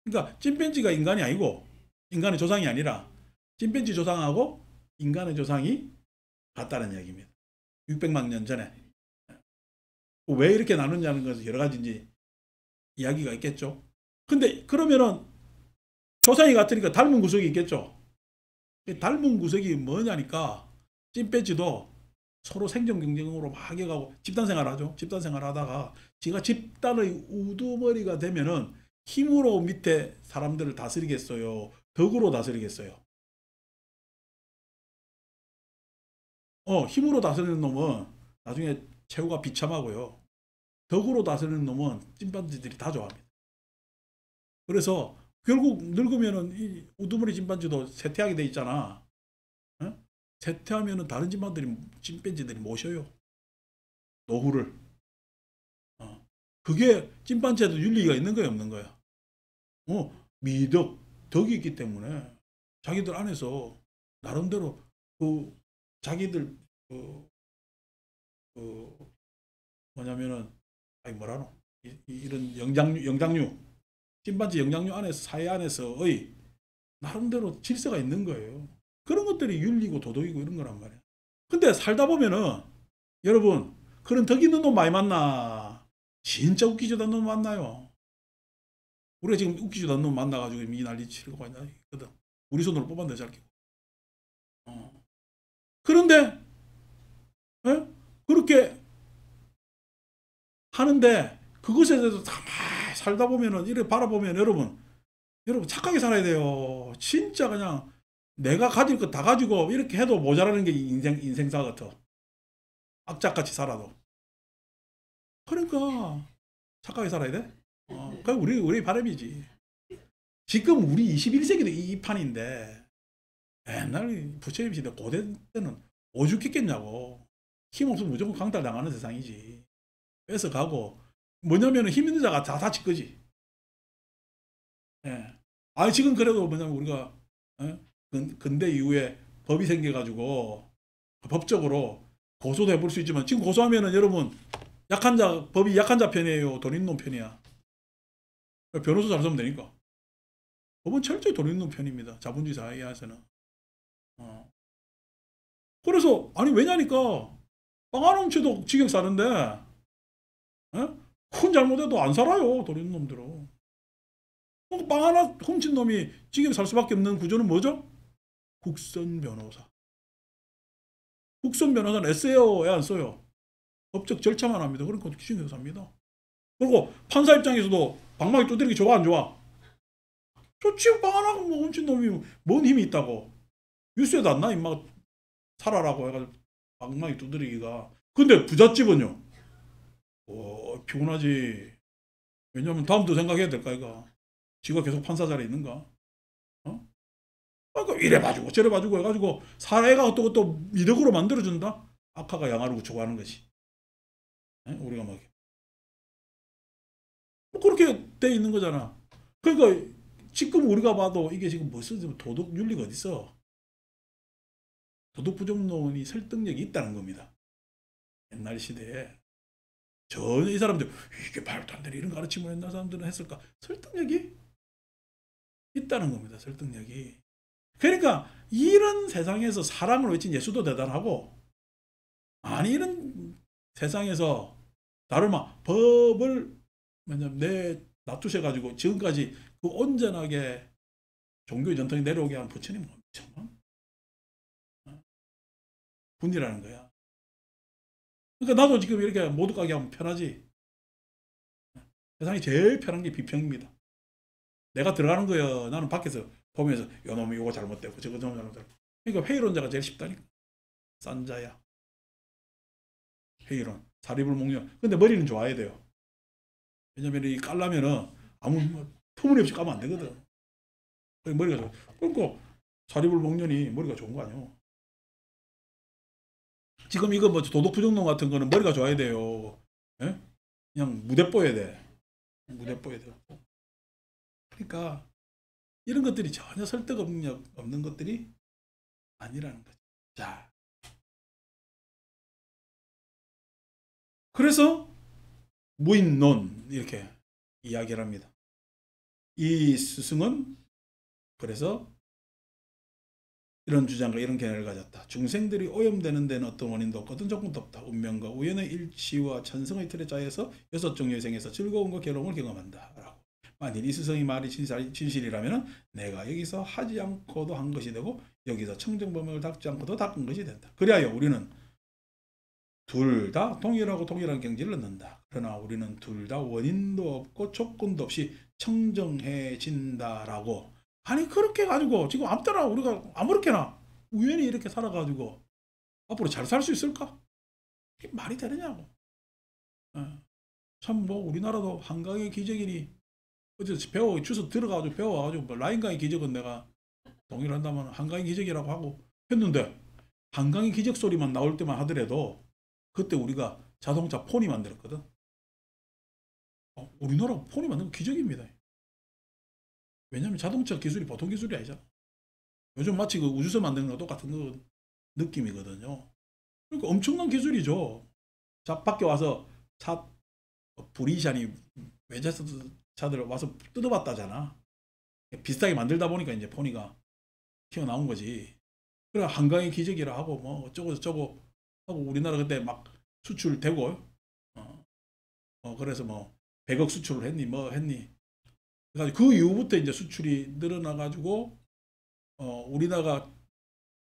그러니까 찐벤치가 인간이 아니고 인간의 조상이 아니라 찐벤치 조상하고 인간의 조상이 같다는 이야기입니다. 600만 년 전에. 왜 이렇게 나누냐는 것은 여러 가지 이제 이야기가 있겠죠. 근데 그러면은 조상이 같으니까 닮은 구석이 있겠죠. 닮은 구석이 뭐냐니까 찐배지도 서로 생존 경쟁으로 막 해가고 집단 생활하죠. 집단 생활하다가 지가 집단의 우두머리가 되면은 힘으로 밑에 사람들을 다스리겠어요? 덕으로 다스리겠어요? 힘으로 다스리는 놈은 나중에 최후가 비참하고요. 덕으로 다스리는 놈은 찐반지들이 다 좋아합니다. 그래서 결국 늙으면은 이 우두머리 찐반지도 쇠퇴하게 돼 있잖아. 어? 쇠퇴하면은 다른 찐반지들이 모셔요. 노후를. 그게 찐반지에도 윤리가 있는 거야, 없는 거야? 미덕, 덕이 있기 때문에 자기들 안에서 나름대로 그 자기들 그 뭐냐면은 아니 뭐라노 이런 영장류 찐반지 영장류 안에서 사회 안에서의 나름대로 질서가 있는 거예요. 그런 것들이 윤리고 도덕이고 이런 거란 말이야. 근데 살다 보면은 여러분 그런 덕 있는 놈 많이 만나. 진짜 웃기지도 않는 놈 만나요. 우리가 지금 웃기지도 않는 놈 만나가지고 이 난리 치르고 있거든. 우리 손으로 뽑았는데 잘 끼고. 그런데 에? 그렇게 하는데 그것에 대해서 가만히 살다 보면은 이렇게 바라보면 여러분 착하게 살아야 돼요. 진짜 그냥 내가 가질 것 다 가지고 이렇게 해도 모자라는 게 인생사 같아. 악착같이 살아도. 그러니까 착하게 살아야 돼. 그게 우리 바람이지. 지금 우리 21세기도 이 판인데 옛날 부처님 시대 고대 때는 오죽했겠냐고. 힘없으면 무조건 강탈당하는 세상이지. 뺏어가고 뭐냐면 힘 있는 자가 다 다칠 거지. 예. 지금 그래도 뭐냐면 우리가 근대 이후에 법이 생겨가지고 법적으로 고소도 해볼 수 있지만 지금 고소하면은 여러분 법이 약한 자 편이에요, 돈 있는 놈 편이야. 변호사 잘 쓰면 되니까. 법은 철저히 돈 있는 놈 편입니다. 자본주의 사회에서는. 그래서 왜냐니까 빵 하나 훔쳐도 지경 싸는데 큰 잘못해도 안 살아요, 돈 있는 놈들은. 빵 하나 훔친 놈이 지경 살 수밖에 없는 구조는 뭐죠? 국선 변호사. 국선 변호사는 애써요, 애 안 써요? 법적 절차만 합니다. 그러니까 지경에서 삽니다. 그리고 판사 입장에서도 방망이 두드리기 좋아, 안 좋아? 좋지. 빵 하나 훔친 놈이 뭔 힘이 있다고. 뉴스에도 안 나, 임마. 살아라고 해가지고 방망이 두드리기가. 근데 부잣집은요. 피곤하지. 왜냐면 다음도 생각해야 될까, 이거. 지가 계속 판사 자리에 있는가? 그러니까 이래 봐주고 저래 봐주고 해가지고 사회가 또 미덕으로 만들어준다? 악화가 양화를 구축하는 것이. 우리가 뭐 그렇게 돼 있는 거잖아. 그러니까 지금 우리가 봐도 이게 지금 무슨 도덕 윤리가 어디 있어? 도덕 부정론이 설득력이 있다는 겁니다. 옛날 시대에 전혀 이 사람들 이게 말도 안 되는 이런 가르침을 옛날 사람들은 했을까? 설득력이 있다는 겁니다. 설득력이. 그러니까 이런 세상에서 사랑을 외친 예수도 대단하고 이런 세상에서 다르마 법을 놔두셔가지고 지금까지 그 온전하게 종교의 전통이 내려오게 한 부처님은 엄청난 분이라는 거야. 그러니까 나도 지금 이렇게 모두 가게 하면 편하지. 세상이 제일 편한 게 비평입니다. 내가 들어가는 거야. 나는 밖에서 보면서 요놈이 요거 잘못되고 저거 잘못되고. 그러니까 회의론자가 제일 쉽다니까. 싼 자야. 회의론. 사리불목련. 근데 머리는 좋아야 돼요. 왜냐면 이 깔라면은 아무 터무니없이 까면 안 되거든. 머리가 좋아. 그러니까 사리불목련이 머리가 좋은 거 아니야. 지금 이거 뭐 도덕부정론 같은 거는 머리가 좋아야 돼요. 예? 그냥 무대 뽀야 돼. 무대 뽀야 돼. 그러니까 이런 것들이 전혀 설득 없는 것들이 아니라는 거죠. 자, 그래서 무인론 이렇게 이야기를 합니다. 이 스승은 그래서 이런 주장과 이런 견해를 가졌다. 중생들이 오염되는 데는 어떤 원인도 없고 어떤 조건도 없다. 운명과 우연의 일치와 천성의 틀에 짜여서 6종류의 생에서 즐거움과 괴로움을 경험한다. 라고. 만일 이 스승의 말이 진실이라면 내가 여기서 하지 않고도 한 것이 되고 여기서 청정범역을 닦지 않고도 닦은 것이 된다. 그리하여 우리는 둘 다 동일하고 동일한 경지를 넣는다. 그러나 우리는 둘 다 원인도 없고 조건도 없이 청정해진다라고. 그렇게 해가지고 지금 아무 때나 우리가 아무렇게나 우연히 이렇게 살아가지고 앞으로 잘 살 수 있을까? 이게 말이 되느냐고. 참 뭐 우리나라도 한강의 기적이니 어디서 배워 주소 들어가가지고 배워가지고 뭐 라인강의 기적은 내가 동의를 한다면 한강의 기적이라고 하고 했는데 한강의 기적 소리만 나올 때만 하더라도 그때 우리가 자동차 폰이 만들었거든. 우리나라 폰이 만든 건 기적입니다. 왜냐하면 자동차 기술이 보통 기술이 아니잖아. 요즘 마치 그 우주선 만드는 거 똑같은 그 느낌이거든요. 그러니까 엄청난 기술이죠. 자, 밖에 와서 차 브리샤니 외제차들 와서 뜯어봤다잖아. 비슷하게 만들다 보니까 이제 포니가 튀어나온 거지. 그래 한강의 기적이라 하고 뭐 어쩌고 저쩌고 하고 우리나라 그때 막 수출되고 그래서 뭐 100억 수출을 했니 뭐 했니. 그래가지고 그 이후부터 이제 수출이 늘어나가지고 우리나라가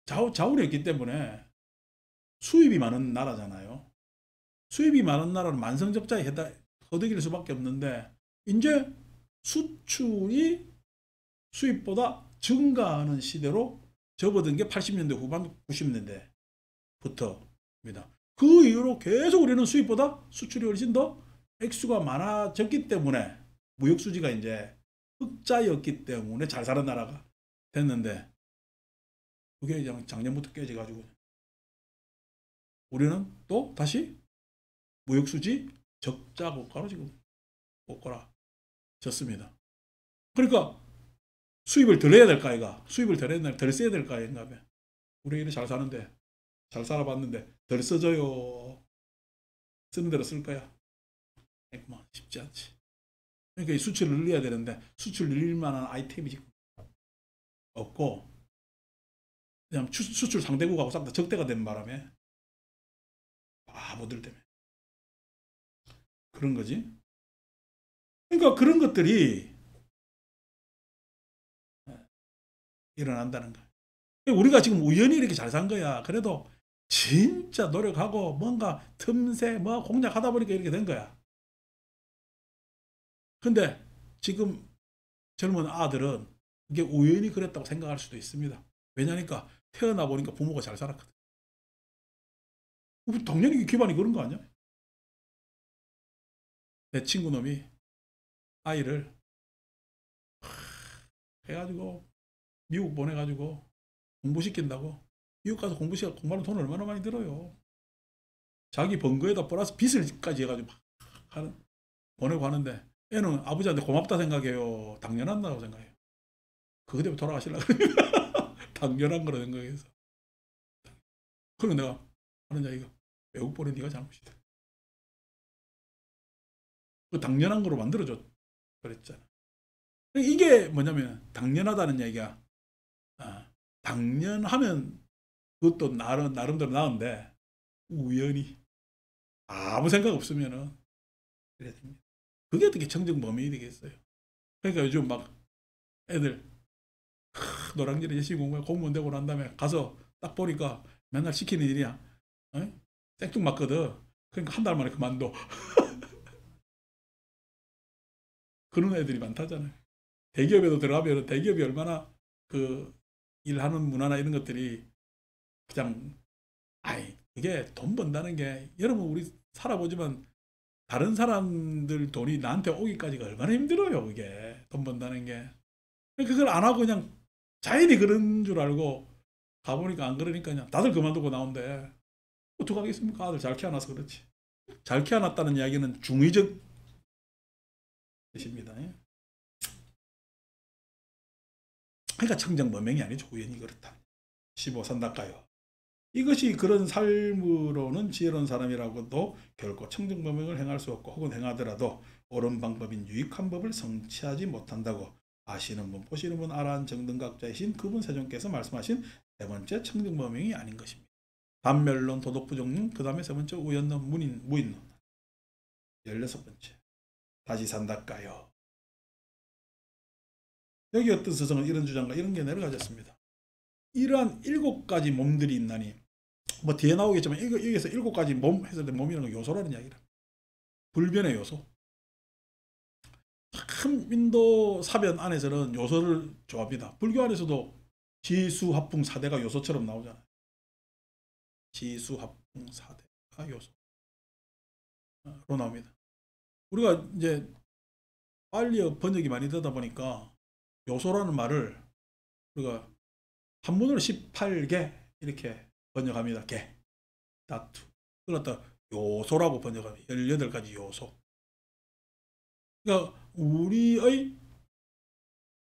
자울이었기 때문에 수입이 많은 나라잖아요. 수입이 많은 나라는 만성적자에 허덕일 수밖에 없는데 이제 수출이 수입보다 증가하는 시대로 접어든 게 80년대 후반 90년대부터입니다. 그 이후로 계속 우리는 수입보다 수출이 훨씬 더 액수가 많아졌기 때문에 무역 수지가 이제 흑자였기 때문에 잘 사는 나라가 됐는데 그게 작년부터 깨져가지고 우리는 또 다시 무역 수지 적자 국가로 지금 꼬꾸라졌습니다. 그러니까 수입을 덜 해야 될까 아이가? 수입을 덜 써야 될까 아이가? 우리 이래 잘 사는데 잘 살아봤는데 덜 써줘요. 쓰는 대로 쓸 거야. 뭐 쉽지 않지. 그러니까 수출을 늘려야 되는데 수출 늘릴 만한 아이템이 지금 없고 그냥 수출 상대국하고 싹 다 적대가 된 바람에 바보들 때문에 그런 거지. 그러니까 그런 것들이 일어난다는 거야. 우리가 지금 우연히 이렇게 잘 산 거야. 그래도 진짜 노력하고 뭔가 틈새 뭐 공략하다 보니까 이렇게 된 거야. 근데 지금 젊은 아들은 이게 우연히 그랬다고 생각할 수도 있습니다. 왜냐니까 태어나 보니까 부모가 잘 살았거든. 당연히 기반이 그런 거 아니야? 내 친구 놈이 아이를 해가지고 미국 보내가지고 공부시킨다고. 미국 가서 공부하는 돈 얼마나 많이 들어요. 자기 번 거에다 플러스 빚을까지 해가지고 보내고 하는데 애는 아버지한테 고맙다 생각해요. 당연한다고 생각해요. 그대로 돌아가시려고 당연한 거라 생각해서. 그리고 내가 하는 이야기가 외국 보내 네가 잘못이다. 그 당연한 거로 만들어줘 그랬잖아. 이게 뭐냐면 당연하다는 얘기가 당연하면 그것도 나름대로 나은데 우연히 아무 생각 없으면은 그래 됩니다. 그게 어떻게 청정범위 되겠어요. 그러니까 요즘 막 애들 노량진에 열심히 공부해 공무원 되고 난 다음에 가서 딱 보니까 맨날 시키는 일이야. 생뚱맞거든. 그러니까 한 달 만에 그만둬. 그런 애들이 많다잖아요. 대기업에도 들어가면 대기업이 얼마나 그 일하는 문화나 이런 것들이 그냥 그게 돈 번다는 게 여러분 우리 살아보지만 다른 사람들 돈이 나한테 오기까지가 얼마나 힘들어요. 그게 돈 번다는 게. 그걸 안 하고 그냥 자연히 그런 줄 알고 가보니까 안 그러니까 그냥 다들 그만두고 나온대. 어떡하겠습니까? 아들 잘 키워놔서 그렇지. 잘 키워놨다는 이야기는 중의적 뜻입니다. 그러니까 청정범행이 아니죠. 우연히 그렇다. 15 산다까요. 이것이 그런 삶으로는 지혜로운 사람이라고도 결코 청정범행을 행할 수 없고 혹은 행하더라도 옳은 방법인 유익한 법을 성취하지 못한다고 아시는 분 보시는 분 아란 정등각자이신 그분 세존께서 말씀하신 세 번째 청정범행이 아닌 것입니다. 단멸론 도덕부정론 그 다음에 세 번째 우연론 무인론 16번째 다시 산다까요. 여기 어떤 서성은 이런 주장과 이런 견해를 가졌습니다. 이러한 7가지 몸들이 있나니 뭐 뒤에 나오겠지만 여기서 7가지 몸 해설된 몸이라는 건 요소라는 이야기라. 불변의 요소. 참 인도 사변 안에서는 요소를 좋아합니다. 불교 안에서도 지수합풍 4대가 요소처럼 나오잖아요. 지수, 합풍, 사대가 요소로 나옵니다. 우리가 이제 빨리 번역이 많이 되다 보니까 요소라는 말을 우리가 한문으로 18개 이렇게 번역합니다. 개, 다투. 그걸 갖다 요소라고 번역합니다. 18가지 요소. 그러니까 우리의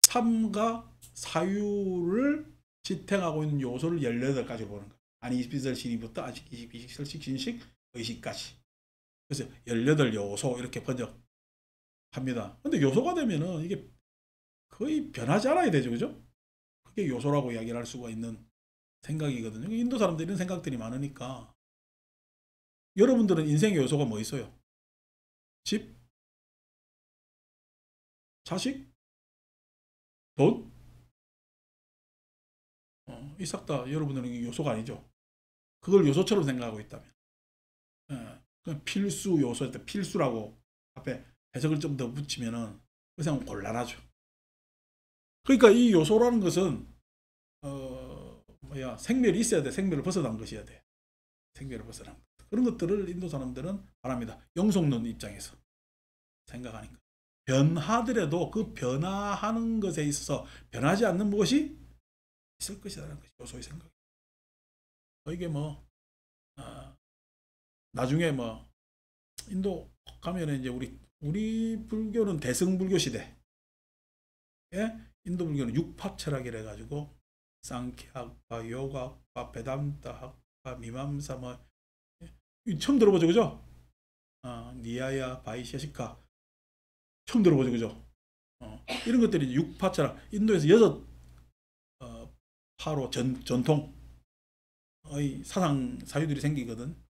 삶과 사유를 지탱하고 있는 요소를 18가지로 보는 거예요. 안이비설 신의부터 안식, 이식, 비식, 설식, 신식, 의식까지. 그래서 18요소 이렇게 번역합니다. 근데 요소가 되면은 이게 거의 변하지 않아야 되죠. 그죠? 그게 요소라고 이야기를 할 수가 있는 생각이거든요. 인도 사람들 이런 생각들이 많으니까. 여러분들은 인생의 요소가 뭐 있어요? 집? 자식? 돈? 이 싹 다 여러분들은 요소가 아니죠. 그걸 요소처럼 생각하고 있다면. 그냥 필수 요소일 때 필수라고 앞에 해석을 좀 더 붙이면은 그 생각은 곤란하죠. 그러니까 이 요소라는 것은 생멸이 있어야 돼. 생멸을 벗어난 것이어야 돼. 생멸을 벗어난 것. 그런 것들을 인도 사람들은 바랍니다. 영속론 입장에서 생각하니까. 변하더라도 그 변화하는 것에 있어서 변하지 않는 무엇이 있을 것이라는 것이 요소의 생각. 이게 나중에 인도 가면 이제 우리 불교는 대승불교 시대에 인도 불교는 육파 철학이라 해가지고 상ఖ్ya학파, 요가학파, 베단타학파, 미맘사 처음 들어보죠, 그죠? 니아야, 바이샤시카 처음 들어보죠, 그죠? 이런 것들이 육파 철학. 인도에서 6파로 전통의 사상 사유들이 생기거든.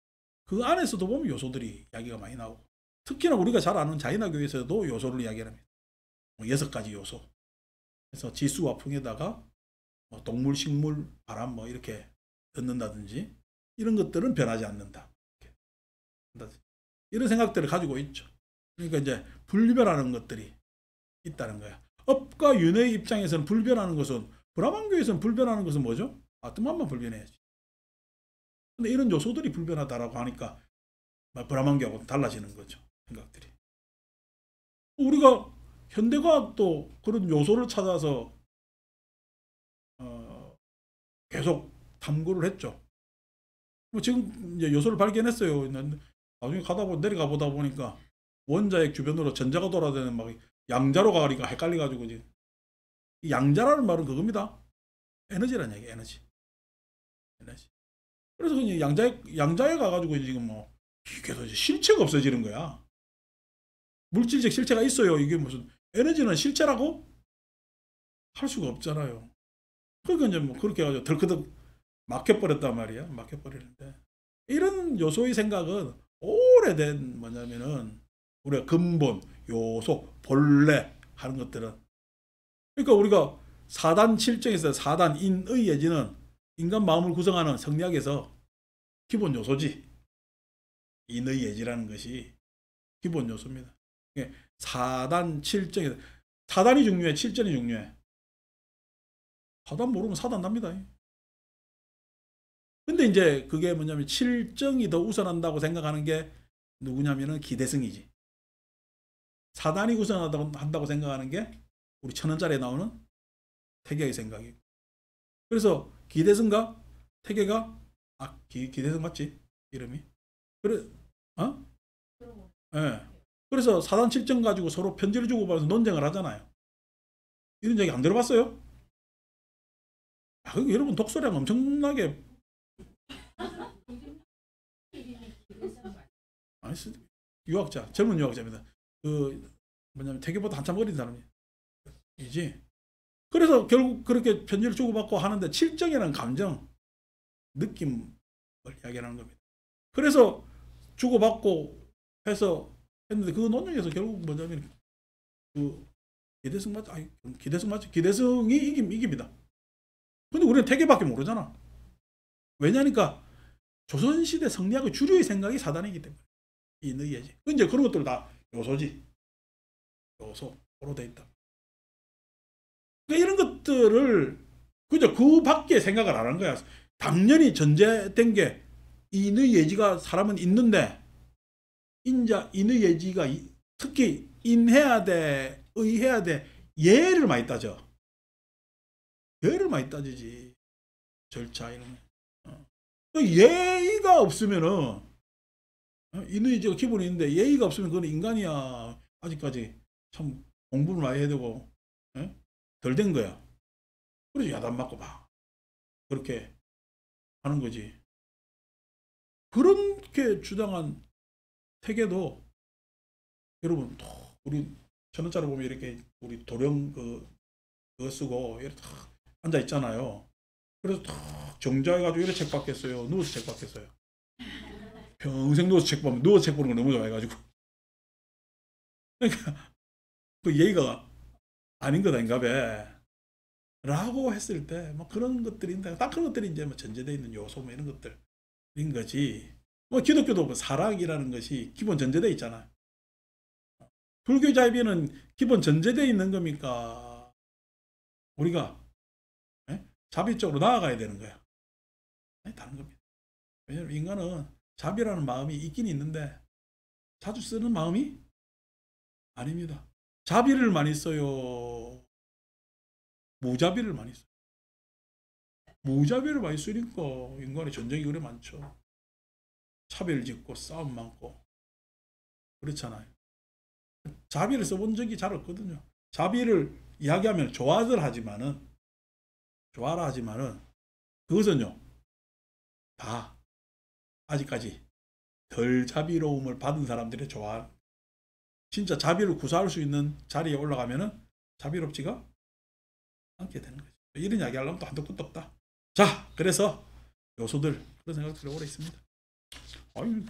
그 안에서도 보면 요소들이 이야기가 많이 나오고, 특히나 우리가 잘 아는 자이나교에서도 요소를 이야기합니다. 6가지 요소. 그래서 지수와 풍에다가 동물, 식물, 바람 이렇게 넣는다든지 이런 것들은 변하지 않는다. 이런 생각들을 가지고 있죠. 그러니까 이제 불변하는 것들이 있다는 거야. 업과 윤회의 입장에서는 불변하는 것은, 브라만교에서는 불변하는 것은 뭐죠? 뜻만만 불변해야지. 근데 이런 요소들이 불변하다라고 하니까 브라만교하고 달라지는 거죠. 생각들이. 우리가 현대과학도 그런 요소를 찾아서 계속 탐구를 했죠. 지금 이제 요소를 발견했어요. 나중에 내려가 보다 보니까 원자핵 주변으로 전자가 돌아다니는 양자로 가니까 헷갈려가지고 지금. 양자라는 말은 그겁니다. 에너지라는 얘기, 에너지. 그래서 그냥 양자에 가가지고 지금 계속 실체가 없어지는 거야. 물질적 실체가 있어요. 이게 무슨 에너지는 실체라고 할 수가 없잖아요. 그러니까 이제 그렇게 해가지고 덜커덕 막혀버렸단 말이야. 막혀버리는데 이런 요소의 생각은 오래된 뭐냐면은 우리가 근본, 요소, 본래 하는 것들은, 그러니까 우리가 4단 7정에서 4단 인의 예지는 인간 마음을 구성하는 성리학에서 기본 요소지. 인의 예지라는 것이 기본 요소입니다. 4단 7정에서 4단이 중요해, 7전이 중요해. 4단 모르면 4단 납니다. 근데 이제 그게 뭐냐면 7정이 더 우선한다고 생각하는 게 누구냐면은 기대승이지. 4단이 우선한다고 생각하는 게 우리 1000원짜리에 나오는 태계의 생각이고. 그래서 기대승과 태계가 기대승 맞지? 이름이. 그래, 예. 그래서 4단 7정 가지고 서로 편지를 주고받아서 논쟁을 하잖아요. 이런 얘기 안 들어봤어요? 여러분 독서량 엄청나게 유학자, 젊은 유학자입니다. 뭐냐면 태계보다 한참 어린 사람이지. 그래서 결국 그렇게 편지를 주고받고 하는데 7정이라는 감정, 느낌을 이야기하는 겁니다. 그래서 주고받고 해서 했는데 그 논쟁에서 결국 뭐냐면 기대승 맞지? 기대승 맞지? 기대승이 이깁니다. 근데 우리는 태계밖에 모르잖아. 왜냐니까 조선시대 성리학의 주류의 생각이 4단이기 때문에. 인의예지. 이제 그런 것들 다 요소지. 요소로 돼 있다. 그러니까 이런 것들을 그저 그 밖에 생각을 안 한 거야. 당연히 전제된 게 인의 예지가 사람은 있는데 인자 인의 예지가 특히 인해야 돼, 의해야 돼, 예를 많이 따져. 예를 많이 따지지. 절차 이런 거. 예의가 없으면은 인의 예지가 기본이 있는데 예의가 없으면 그건 인간이야. 아직까지 참 공부를 많이 해야 되고 덜 된 거야. 그래서 야단 맞고 봐. 그렇게 하는 거지. 그렇게 주장한 태계도 여러분 우리 1,000원짜리 보면 이렇게 우리 도령 그거 쓰고 이렇게 탁 앉아 있잖아요. 그래서 탁 정자해가지고 이렇게 책 받겠어요. 누워서 책 받겠어요. 평생 누워서 책 보면 누워서 책 보는 거 너무 좋아해가지고. 그러니까 그 예의가 아닌 거다 인가배. 라고 했을 때 뭐 그런 것들인데 딱 그런 것들이 이제 뭐 전제되어 있는 요소 뭐 이런 것들인 거지. 뭐 기독교도 뭐 사랑이라는 것이 기본 전제되어 있잖아요. 불교 자비는 기본 전제되어 있는 겁니까? 우리가 자비 쪽으로 나아가야 되는 거야. 다른 겁니다. 왜냐하면 인간은 자비라는 마음이 있긴 있는데 자주 쓰는 마음이 아닙니다. 자비를 많이 써요. 무자비를 많이 써요. 무자비를 많이 쓰니까 인간의 전쟁이 그래 많죠. 차별 짓고 싸움 많고 그렇잖아요. 자비를 써본 적이 잘 없거든요. 자비를 이야기하면 좋아들 하지만은 좋아라 하지만은 그것은요 다 아직까지 덜 자비로움을 받은 사람들의 좋아. 진짜 자비를 구사할 수 있는 자리에 올라가면은 자비롭지가 않게 되는 거죠. 이런 이야기 하려면 또 한도 끝도 없다. 자, 그래서 요소들 그런 생각들이 오래 있습니다. 아유,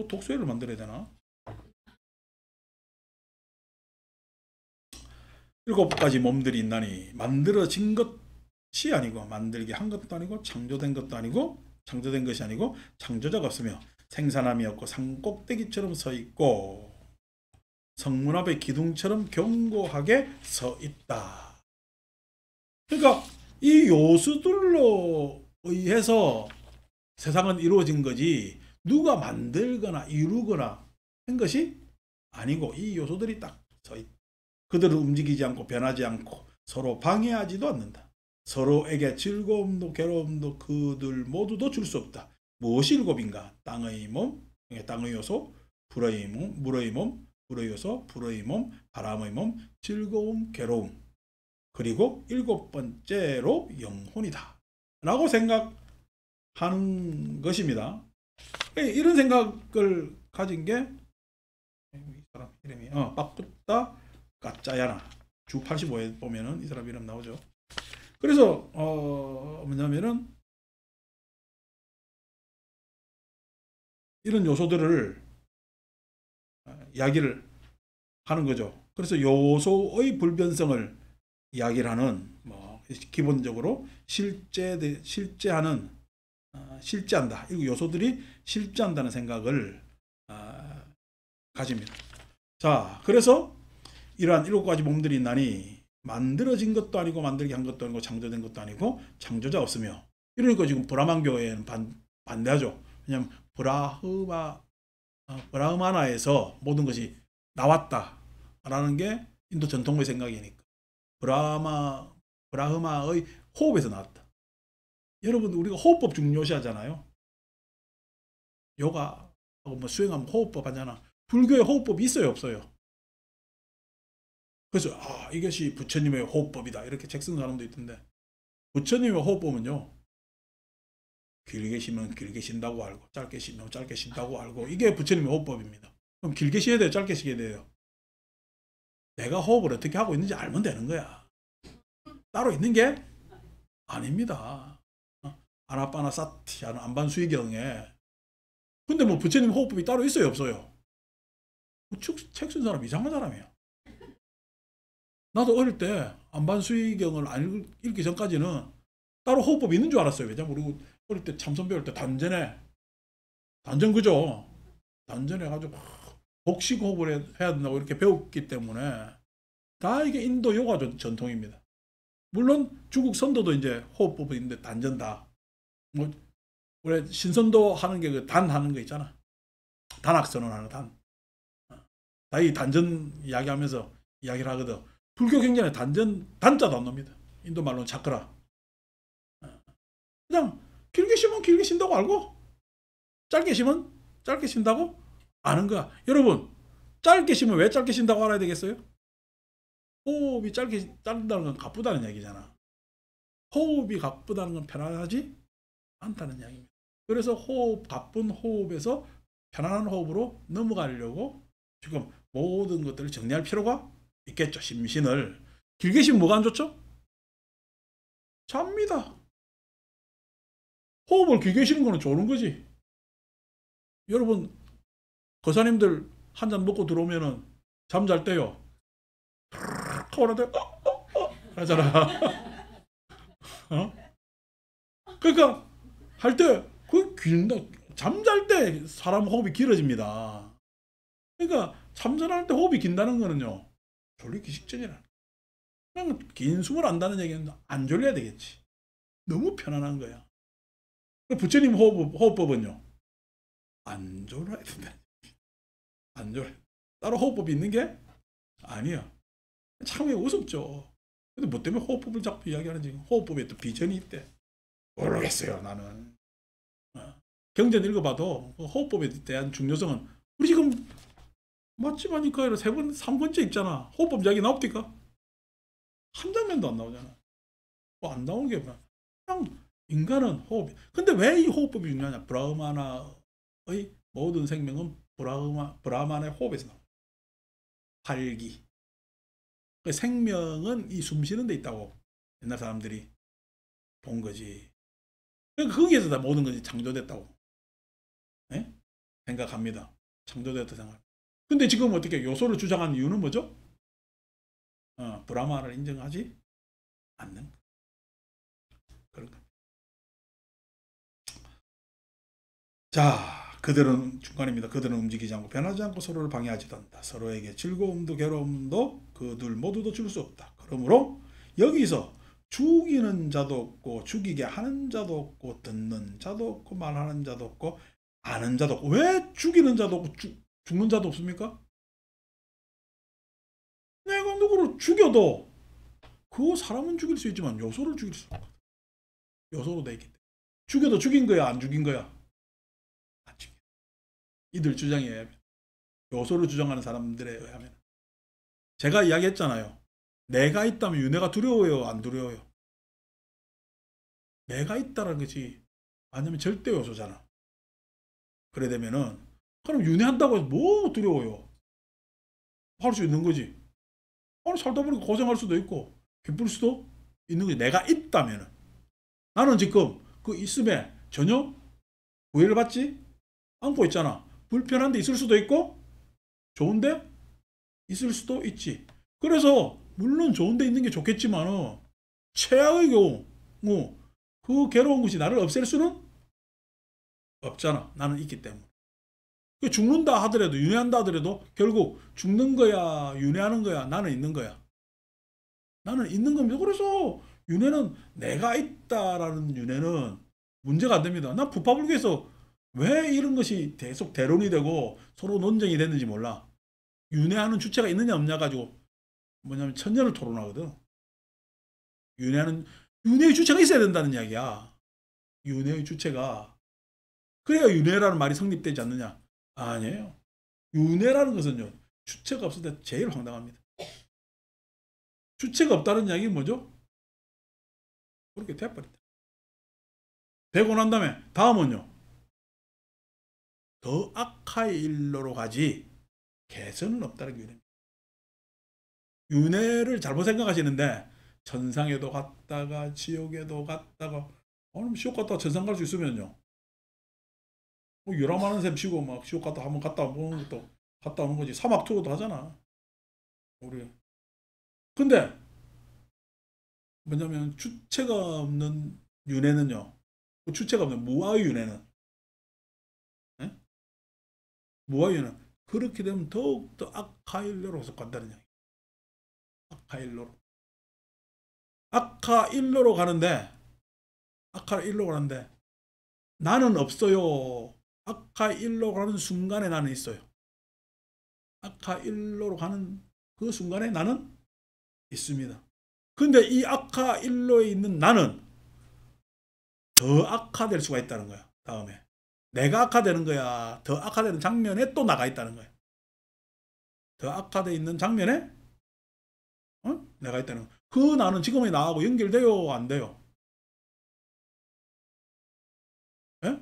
독서회를 만들어야 되나? 7가지 몸들이 있나니 만들어진 것이 아니고 만들게 한 것도 아니고 창조된 것도 아니고 창조된 것이 아니고 창조자가 없으며 생산함이 없고 산꼭대기처럼 서 있고 성문 앞에 기둥처럼 견고하게 서 있다. 그러니까 이 요소들로 의해서 세상은 이루어진 거지 누가 만들거나 이루거나 한 것이 아니고 이 요소들이 딱 서 있다. 그들은 움직이지 않고 변하지 않고 서로 방해하지도 않는다. 서로에게 즐거움도 괴로움도 그들 모두도 줄 수 없다. 무엇이 일곱인가? 땅의 몸, 땅의 요소, 불의 몸, 물의 몸, 불의 요소, 불의 몸, 바람의 몸, 즐거움, 괴로움. 그리고 7번째로 영혼이다. 라고 생각하는 것입니다. 이런 생각을 가진 게 이 사람 이름이 바꾸다 까짜야나 주 85에 보면은 이 사람 이름 나오죠. 그래서 뭐냐면은 이런 요소들을 이야기를 하는 거죠. 그래서 요소의 불변성을 이야기를 하는 뭐 기본적으로 실제하는 실제한다. 이 요소들이 실제한다는 생각을 가집니다. 자, 그래서 이러한 7가지 몸들이 있나니 만들어진 것도 아니고 만들게 한 것도 아니고 창조된 것도 아니고 창조자 없으며 이러니까 지금 브라만교에는 반대하죠. 왜냐하면 브라흐마나에서 모든 것이 나왔다라는 게 인도 전통의 생각이니까 브라흐마의 호흡에서 나왔다. 여러분 우리가 호흡법 중요시하잖아요. 요가 뭐 수행하면 호흡법 하잖아. 불교에 호흡법이 있어요 없어요? 그래서 이것이 부처님의 호흡법이다 이렇게 책 쓴 사람도 있던데 부처님의 호흡법은요 길게 쉬면 길게 쉰다고 알고 짧게 쉬면 짧게 쉰다고 알고 이게 부처님의 호흡법입니다. 그럼 길게 쉬어야 돼요 짧게 쉬어야 돼요? 내가 호흡을 어떻게 하고 있는지 알면 되는 거야. 따로 있는 게 아닙니다. 아나빠나사티 하는 안반수의경에 근데 뭐 부처님 호흡법이 따로 있어요 없어요? 책 쓴 사람 이상한 사람이야. 나도 어릴 때 안반수의경을 안 읽기 전까지는 따로 호흡법이 있는 줄 알았어요. 왜냐면 우리 어릴 때 참선 배울 때 단전 그죠? 단전해가지고 복식 호흡을 해야 된다고 이렇게 배웠기 때문에 다 이게 인도 요가 전통입니다. 물론 중국 선도도 이제 호흡법이 있는데 단전 다 뭐 원래 신선도 하는 게 그 단 하는 거 있잖아. 단학선언하는 단. 다이 단전 이야기하면서 이야기를 하거든. 불교 경전에 단전 단자도 안 놉니다. 인도 말로는 차크라. 그냥 길게 쉬면 길게 쉰다고 알고, 짧게 쉬면 짧게 쉰다고 아는 거야. 여러분, 짧게 쉬면 왜 짧게 쉰다고 알아야 되겠어요? 호흡이 짧다는 건 가쁘다는 얘기잖아. 호흡이 가쁘다는 건 편안하지 않다는 이야기입니다. 그래서 가쁜 호흡에서 편안한 호흡으로 넘어가려고 지금 모든 것들을 정리할 필요가 있겠죠. 심신을. 길게 쉬면 뭐가 안 좋죠? 잡니다. 호흡을 길게 쉬는 거는 좋은 거지. 여러분, 거사님들 한 잔 먹고 들어오면은 잠잘 때요. 하는데 하잖아. 어? 그러니까 할 때 그 길다. 잠잘 때 사람 호흡이 길어집니다. 그러니까 참전할 때 호흡이 긴다는 거는요. 졸리기 직전이라. 그냥 긴 숨을 안다는 얘기는 안 졸려야 되겠지. 너무 편안한 거야. 부처님 호흡법은요. 안 졸아야 된다. 안 졸아. 따로 호흡법이 있는 게 아니야. 참 우습죠. 근데 뭐 때문에 호흡법을 자꾸 이야기하는지, 호흡법에 또 비전이 있대. 모르겠어요, 나는. 경전 읽어봐도 호흡법에 대한 중요성은 우리 지금 맞지 마니까 3권째 읽잖아. 호흡법 이야기 나옵니까? 한 장면도 안 나오잖아. 뭐 안 나오는 게 뭐야. 그냥 인간은 호흡. 근데 왜 이 호흡법이 중요하냐? 브라흐마나의 모든 생명은 브라흐만의 호흡에서 나와. 활기. 생명은 이 숨 쉬는 데 있다고 옛날 사람들이 본 거지. 그러니까 거기에서 다 모든 것이 창조됐다고 생각합니다. 창조됐다 생각. 근데 지금 어떻게 요소를 주장한 이유는 뭐죠? 브라마를 인정하지 않는 그런 거. 자, 그들은 중간입니다. 그들은 움직이지 않고 변하지 않고 서로를 방해하지도 않는다. 서로에게 즐거움도 괴로움도 그들 모두도 줄 수 없다. 그러므로 여기서 죽이는 자도 없고 죽이게 하는 자도 없고 듣는 자도 없고 말하는 자도 없고 아는 자도 없고. 왜 죽이는 자도 없고 죽는 자도 없습니까? 내가 누구를 죽여도 그 사람은 죽일 수 있지만 요소를 죽일 수 없거든. 요소로 돼 있기 때문에. 죽여도 죽인 거야, 안 죽인 거야? 안 죽인. 이들 주장에 의하면, 요소를 주장하는 사람들에 의하면. 제가 이야기했잖아요. 내가 있다면 윤회가 두려워요, 안 두려워요? 내가 있다는 것이 아니면 절대 요소잖아. 그래 되면은 그럼 윤회한다고 해서 뭐 두려워요? 할 수 있는 거지. 아니, 살다 보니까 고생할 수도 있고 기쁠 수도 있는 거지. 내가 있다면은. 나는 지금 그 있음에 전혀 구애를 받지 않고 있잖아. 불편한 데 있을 수도 있고 좋은데 있을 수도 있지. 그래서 물론 좋은 데 있는 게 좋겠지만 최악의 경우 그 괴로운 것이 나를 없앨 수는 없잖아. 나는 있기 때문에. 죽는다 하더라도, 윤회한다 하더라도 결국 죽는 거야, 윤회하는 거야, 나는 있는 거야. 나는 있는 겁니다. 그래서 윤회는, 내가 있다라는 윤회는 문제가 안 됩니다. 난 부파불교에서 왜 이런 것이 계속 대론이 되고 서로 논쟁이 됐는지 몰라. 윤회하는 주체가 있느냐 없냐 가지고 뭐냐면 천년을 토론하거든. 윤회의 주체가 있어야 된다는 이야기야. 윤회의 주체가. 그래야 윤회라는 말이 성립되지 않느냐? 아니에요. 윤회라는 것은요, 주체가 없을 때 제일 황당합니다. 주체가 없다는 이야기는 뭐죠? 그렇게 돼버린다. 되고 난 다음에 다음은요, 더 악화의 일로로 가지 개선은 없다는 게 윤회입니다. 윤회를 잘못 생각하시는데 천상에도 갔다가 지옥에도 갔다가, 지옥 갔다가 천상 갈 수 있으면요, 유람하는 셈 치고 막 지옥 갔다 한번 갔다 오는 것도 갔다 오는 거지. 사막 투어도 하잖아, 우리. 근데 뭐냐면 주체가 없는 윤회는요, 주체가 없는 무아의 윤회는, 무아의 윤회는 그렇게 되면 더욱더 악하일로로 간다는 얘기. 악하일로로. 악하일로로 가는데 나는 없어요. 아카 1로 가는 순간에 나는 있어요. 아카 1로로 가는 그 순간에 나는 있습니다. 근데 이 아카 1로에 있는 나는 더 악화될 수가 있다는 거야. 다음에 내가 악화되는 거야. 더 악화되는 장면에 또 나가 있다는 거야. 더 악화되어 있는 장면에 내가 있다는 거야. 그 나는 지금의 나하고 연결돼요? 안 돼요? 예?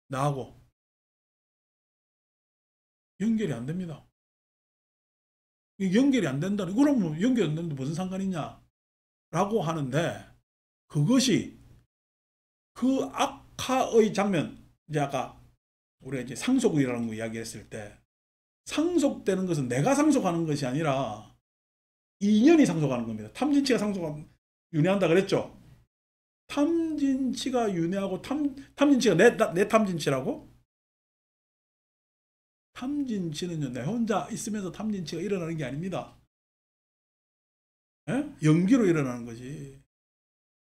나하고 연결이 안 됩니다. 연결이 안 된다는, 그럼 뭐 연결이 안 되는데 무슨 상관이냐? 라고 하는데, 그것이 그 악화의 장면, 이제 아까 우리가 이제 상속이라는 거 이야기했을 때, 상속되는 것은 내가 상속하는 것이 아니라 인연이 상속하는 겁니다. 탐진치가 윤회한다 그랬죠? 탐진치가 윤회하고 탐진치가 내 탐진치라고? 탐진치는요, 내 혼자 있으면서 탐진치가 일어나는 게 아닙니다. 예? 연기로 일어나는 거지.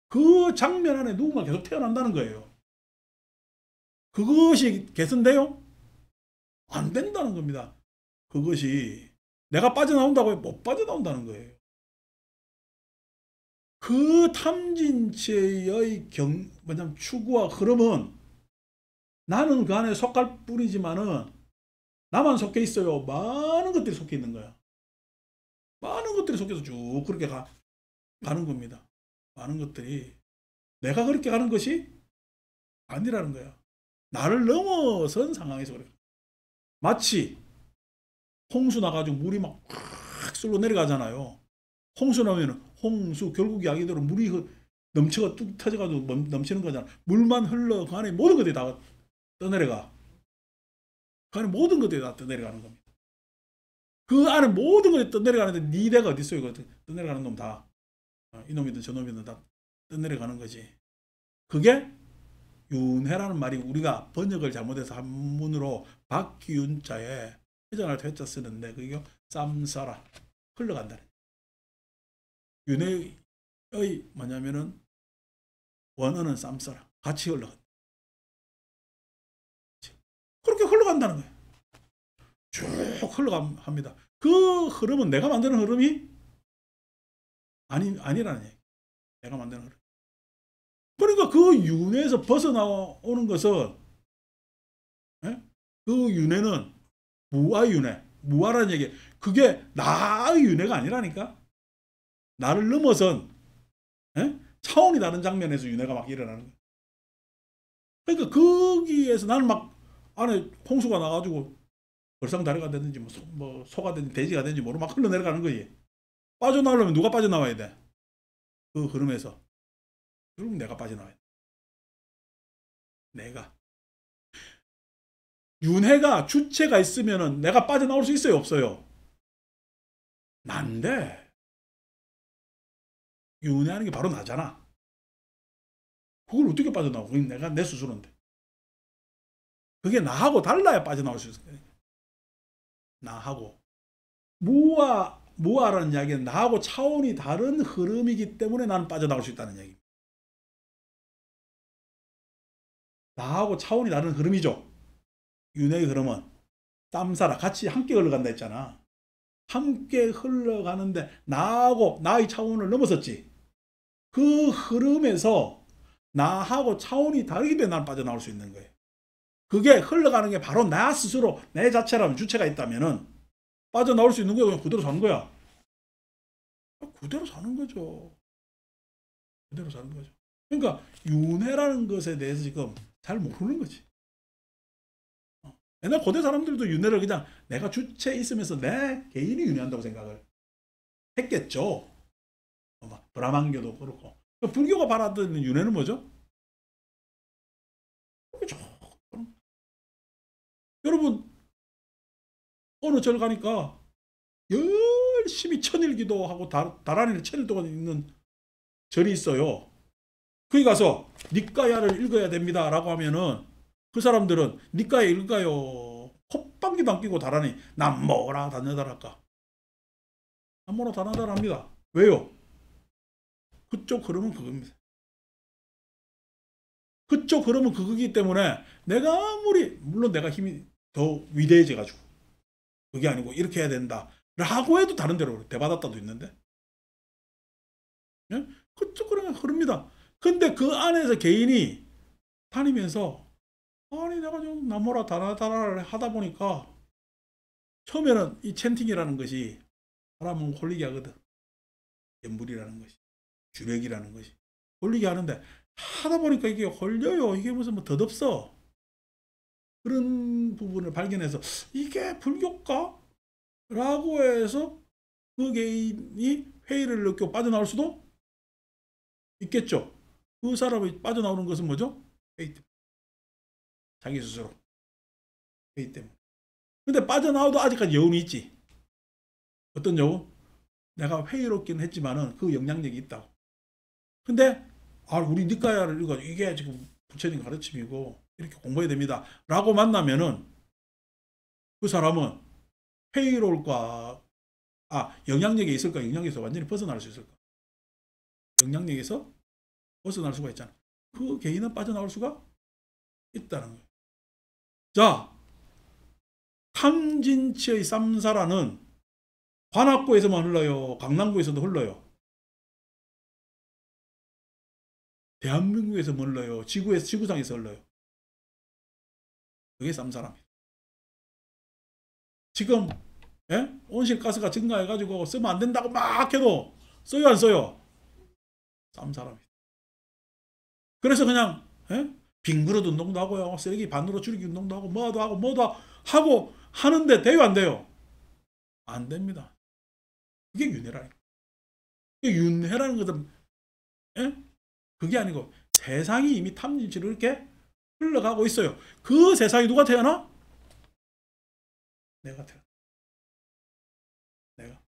그 장면 안에 누군가 계속 태어난다는 거예요. 그것이 개선돼요? 안 된다는 겁니다. 그것이 내가 빠져나온다고 해도 못 빠져나온다는 거예요. 그 탐진치의 뭐냐면 추구와 흐름은 나는 그 안에 속할 뿐이지만은 나만 속해 있어요. 많은 것들이 속해 있는 거야. 많은 것들이 속해서 쭉 그렇게 가는 겁니다. 많은 것들이 내가 그렇게 가는 것이 아니라는 거야. 나를 넘어선 상황에서 그래. 마치 홍수 나가지고 물이 막 확 쏠러 내려가잖아요. 홍수 나면 홍수 결국 이야기대로 물이 넘쳐가 뚝 터져가지고 넘치는 거잖아. 물만 흘러 그 안에 모든 것들이 다 떠내려가. 그 안에 모든 것들이 다 떠내려가는 겁니다. 그 안에 모든 것들이 떠내려가는데 니 내가 어디 있어요? 떠내려가는 놈 다. 이놈이든 저놈이든 다 떠내려가는 거지. 그게 윤회라는 말이 우리가 번역을 잘못해서 한문으로 박기윤자에 회전할 때 회자 쓰는데 그게 쌈싸라 흘러간다. 윤회의 뭐냐면은 원어는 쌈싸라 같이 흘러간다. 그렇게 흘러간다는 거예요. 쭉 흘러갑니다. 그 흐름은 내가 만드는 흐름이 아니라는 얘기. 내가 만드는 흐름. 그러니까 그 윤회에서 벗어나오는 것은 그 윤회는 무아윤회. 무아라는 얘기. 그게 나의 윤회가 아니라니까. 나를 넘어선 차원이 다른 장면에서 윤회가 막 일어나는 거야. 그러니까 거기에서 나는 막 안에 홍수가 나가지고 벌상다리가 됐는지 뭐 소가 됐는지 돼지가 됐는지 모르고 막 흘러내려가는 거지. 빠져나오려면 누가 빠져나와야 돼? 그 흐름에서. 결국 내가 빠져나와야 돼. 내가. 윤회가 주체가 있으면은 내가 빠져나올 수 있어요, 없어요? 난데. 윤회하는 게 바로 나잖아. 그걸 어떻게 빠져나오고? 내가 내 스스로인데. 그게 나하고 달라야 빠져나올 수 있어요. 나하고. 무아라는 이야기는 나하고 차원이 다른 흐름이기 때문에 나는 빠져나올 수 있다는 얘기. 나하고 차원이 다른 흐름이죠. 윤회의 흐름은. 쌈싸라 같이 함께 흘러간다 했잖아. 함께 흘러가는데 나하고 나의 차원을 넘어섰지. 그 흐름에서 나하고 차원이 다르기 때문에 나는 빠져나올 수 있는 거예요. 그게 흘러가는 게 바로 나 스스로 내 자체라면 주체가 있다면은 빠져나올 수 있는 거야. 그냥 그대로 사는 거야. 그대로 사는 거죠. 그대로 사는 거죠. 그러니까 윤회라는 것에 대해서 지금 잘 모르는 거지. 옛날 고대 사람들도 윤회를 그냥 내가 주체에 있으면서 내 개인이 윤회한다고 생각을 했겠죠. 브라만교도 그렇고. 불교가 바라던 윤회는 뭐죠? 그렇죠. 여러분 어느 절 가니까 열심히 천일기도하고 다란이를 천일 동안 읽는 절이 있어요. 거기 가서 니까야를 읽어야 됩니다 라고 하면은 그 사람들은 니까야 읽을까요? 콧방귀도 안 끼고 다란이 남모라 다녀달랄까? 남모라 다녀달랍니다. 왜요? 그쪽 흐름은 그겁니다. 그쪽 흐름은 그거기 때문에 내가 아무리 물론 내가 힘이 더 위대해져 가지고 그게 아니고 이렇게 해야 된다 라고 해도 다른 데로 대받았다도 있는데 예? 그쪽 그런 흐릅니다. 근데 그 안에서 개인이 다니면서 아니 내가 좀 나무라 다라다라를 하다 보니까 처음에는 이 챈팅이라는 것이 사람은 홀리게 하거든. 연불이라는 것이 주력이라는 것이 홀리게 하는데 하다 보니까 이게 홀려요. 이게 무슨 뭐 덧없어. 그런 부분을 발견해서 이게 불교일까? 라고 해서 그 개인이 회의를 느끼고 빠져나올 수도 있겠죠. 그 사람이 빠져나오는 것은 뭐죠? 회의 때문에. 자기 스스로. 회의 때문에. 근데 빠져나와도 아직까지 여운이 있지. 어떤 여운? 내가 회의롭긴 했지만은 그 영향력이 있다고. 근데 우리 니까야를 읽어 이게 지금 부처님 가르침이고 이렇게 공부해야 됩니다. 라고 만나면은 그 사람은 회의로울까? 영향력이 있을까? 영향력에서 완전히 벗어날 수 있을까? 영향력에서 벗어날 수가 있잖아. 그 개인은 빠져나올 수가 있다는 거예요. 자, 탐진치의 쌈사라는 관악구에서만 흘러요? 강남구에서도 흘러요? 대한민국에서 흘러요? 지구상에서 흘러요? 그게 쌈사랍니다. 지금 온실가스가 증가해가지고 쓰면 안 된다고 막 해도 써요 안 써요? 쌈사랍니다. 그래서 그냥 빙그릇 운동도 하고요. 쓰레기 반으로 줄이기 운동도 하고 뭐도 하고 하고 하는데 돼요 안 돼요? 안 됩니다. 그게 윤회라니까. 그게 윤회라는 것은 그게 아니고 세상이 이미 탐진치로 이렇게 흘러가고 있어요. 그 세상에 누가 태어나? 내가 태어나. 내가.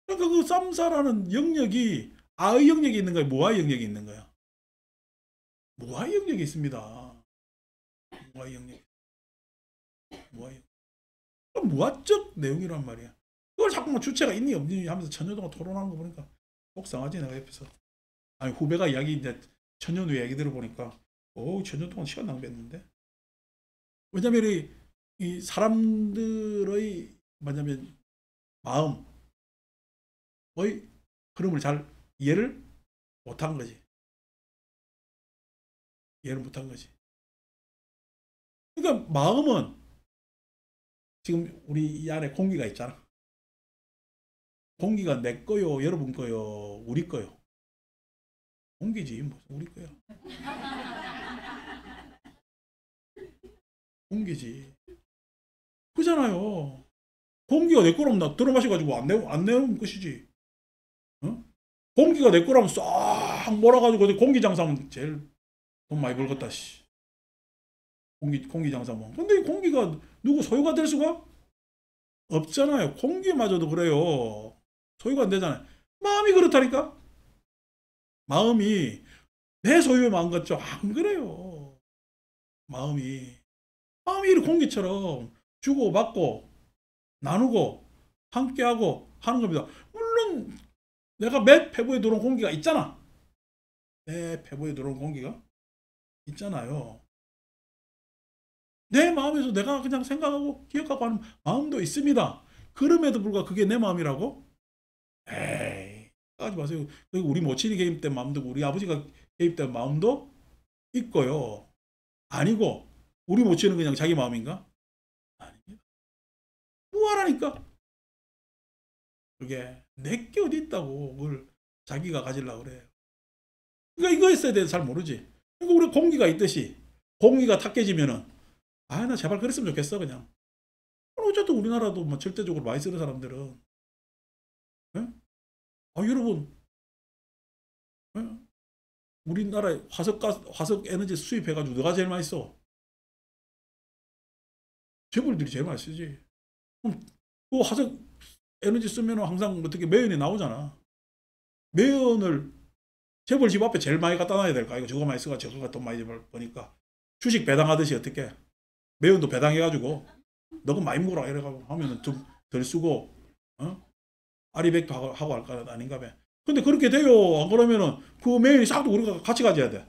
그러니까 그 쌈사라는 영역이 아의 영역이 있는 거야? 무아의 영역이 있는 거야? 무아의 영역이 있습니다. 무아의 영역. 무아적 내용이란 말이야. 그걸 자꾸 뭐 주체가 있니 없니 하면서 천여 동안 토론하는 거 보니까 속상하지 내가 옆에서. 아니 후배가 이야기 이제 천년 후에 얘기 들어보니까 천년 동안 시간 낭비했는데. 왜냐면 이 사람들의 뭐냐면 마음의 흐름을 잘 이해를 못한 거지. 이해를 못한 거지. 그러니까 마음은 지금 우리 이 안에 공기가 있잖아. 공기가 내 거요, 여러분 거요, 우리 거요. 공기지 무슨 우리 거야. 공기지. 그잖아요. 공기가 내 거라면 나 들어 마셔가지고 안 내는 것이지. 어? 공기가 내 거라면 싹 몰아가지고 공기 장사하면 제일 돈 많이 벌겠다. 씨. 공기 장사면. 근데 이 공기가 누구 소유가 될 수가 없잖아요. 공기마저도 그래요. 소유가 안 되잖아요. 마음이 그렇다니까. 마음이 내 소유의 마음 같죠? 안 그래요. 마음이 이렇게 공기처럼 주고받고 나누고 함께하고 하는 겁니다. 물론 내가 매 폐부에 들어온 공기가 있잖아. 내 폐부에 들어온 공기가 있잖아요. 내 마음에서 내가 그냥 생각하고 기억하고 하는 마음도 있습니다. 그럼에도 불구하고 그게 내 마음이라고? 에이, 하지 마세요. 우리 모친이 개입된 마음도 우리 아버지가 개입된 마음도 있고요. 아니고 우리 모친은 그냥 자기 마음인가? 아닙니다. 무한하니까. 그게 내게 어디 있다고 그걸 자기가 가지려고 그래요. 그러니까 이거에 대해서 잘 모르지. 그러니까 우리 공기가 있듯이 공기가 탁해지면은 나 제발 그랬으면 좋겠어 그냥. 어쨌든 우리나라도 뭐 절대적으로 많이 쓰는 사람들은 여러분 우리나라에 화석 에너지 수입해가지고 누가 제일 많이 써? 재벌들이 제일 많이 쓰지. 그럼 그 화석 에너지 쓰면 항상 어떻게 매연이 나오잖아. 매연을 재벌 집 앞에 제일 많이 갖다 놔야 될까? 이거 저거 많이 쓰가 저거가 돈 많이 버니까 주식 배당하듯이 어떻게 매연도 배당해가지고 너가 많이 먹어라 이래가지고 하면은 좀 덜 쓰고 아리백도 하고 할 거 아닌가 봐. 근데 그렇게 돼요. 안 그러면은 그 매연이 싹 우리가 같이 가져야 돼.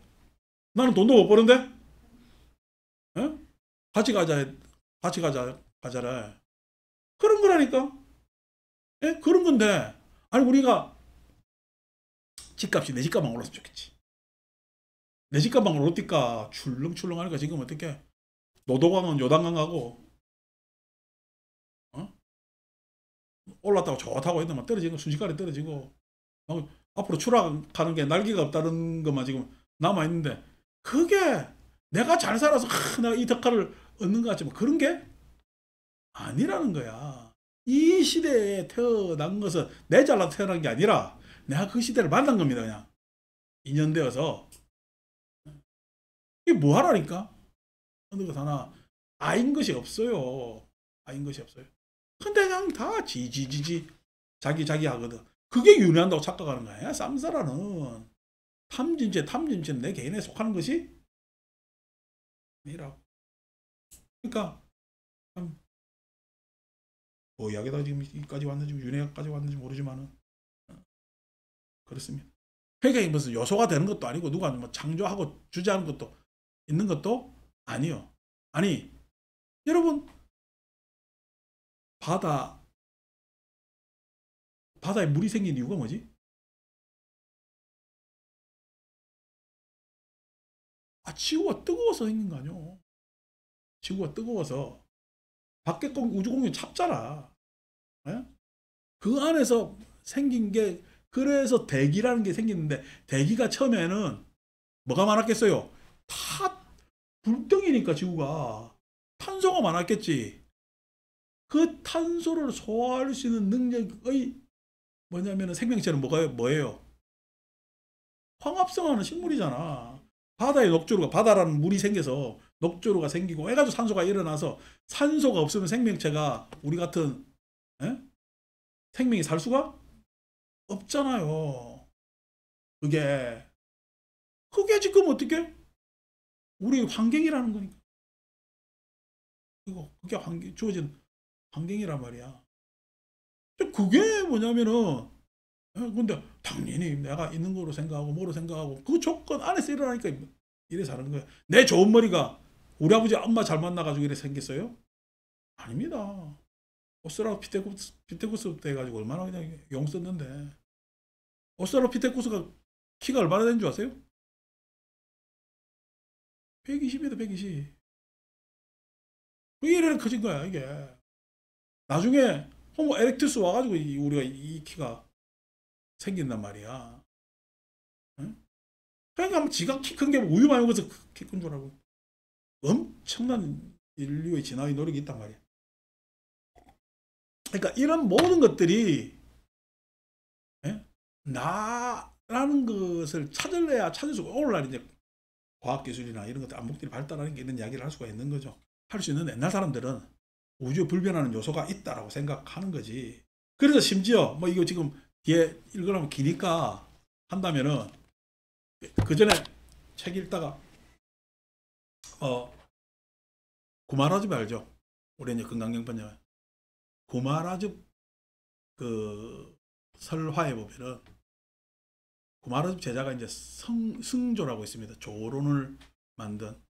나는 돈도 못 버는데? 어? 같이 가자, 같이 가자래. 그런 거라니까. 예? 그런 건데. 아니, 우리가 집값이 내 집값만 올랐으면 좋겠지. 내 집값만 올랐니까 출렁출렁 하니까 지금 어떻게 노도강은 요단강 가고, 어? 올랐다고 좋다고 했더만 떨어지는 거 순식간에 떨어지고, 앞으로 추락하는 게 날개가 없다는 것만 지금 남아있는데, 그게 내가 잘 살아서 내가 이 덕화를 얻는 것 같지만 그런 게 아니라는 거야. 이 시대에 태어난 것은 내 잘나서 태어난 게 아니라 내가 그 시대를 만난 겁니다. 그냥 인연되어서. 이게 뭐 하라니까? 어느 것 하나 아인 것이 없어요. 아인 것이 없어요. 근데 그냥 다 지지지지 자기 하거든. 그게 윤회한다고 착각하는 거야. 쌈싸라는 탐진죄는 내 개인에 속하는 것이 아니라고. 그러니까 참 뭐 이야기다 지금 여기까지 왔는지 윤회까지 왔는지 모르지만은 그렇습니다. 그러니까 무슨 요소가 되는 것도 아니고 누가 뭐 창조하고 주재하는 것도 있는 것도 아니요. 아니 여러분 바다에 물이 생긴 이유가 뭐지? 지구가 뜨거워서 생긴 거 아니요. 지구가 뜨거워서 밖에 우주공룡 찹잖아. 예? 그 안에서 생긴 게 그래서 대기라는 게 생기는데 대기가 처음에는 뭐가 많았겠어요? 다 불덩이니까 지구가 탄소가 많았겠지. 그 탄소를 소화할 수 있는 능력의 뭐냐면 생명체는 뭐예요? 황합성하는 식물이잖아. 바다에 녹조류가 바다라는 물이 생겨서 녹조류가 생기고 해가지고 산소가 일어나서 산소가 없으면 생명체가 우리 같은 에? 생명이 살 수가 없잖아요. 그게 지금 어떻게 우리 환경이라는 거니까. 그게 주어진 환경이란 말이야. 그게 뭐냐면은 근데 당연히 내가 있는 거로 생각하고 뭐로 생각하고 그 조건 안에서 일어나니까 이래 사는 거야. 내 좋은 머리가 우리 아버지 엄마 잘 만나가지고 이래 생겼어요? 아닙니다. 오스트랄로피테쿠스 때 해가지고 얼마나 그냥 용 썼는데 오스트랄로피테쿠스가 키가 얼마나 되는 줄 아세요? 120이다 120. 그게 이래 커진 거야 이게. 나중에 호모 에렉투스 와가지고 우리가 이 키가 생긴단 말이야. 응? 그러니까 지가 키 큰 게 우유 많이 먹어서 키 큰 줄 알고. 엄청난 인류의 진화의 노력이 있단 말이야. 그러니까 이런 모든 것들이 예? 나라는 것을 찾을 수가 오늘날 이제 과학기술이나 이런 것들 안목들이 발달하는 게 이런 이야기를 할 수가 있는 거죠. 할 수 있는 옛날 사람들은 우주에 불변하는 요소가 있다라고 생각하는 거지. 그래서 심지어 뭐 이거 지금 뒤에 읽으려면 기니까 한다면은 그 전에 책 읽다가 구마라즙 알죠? 우리 이제 건강경판에 구마라즙 그 설화에 보면은 구마라즙 제자가 이제 승조라고 있습니다. 조론을 만든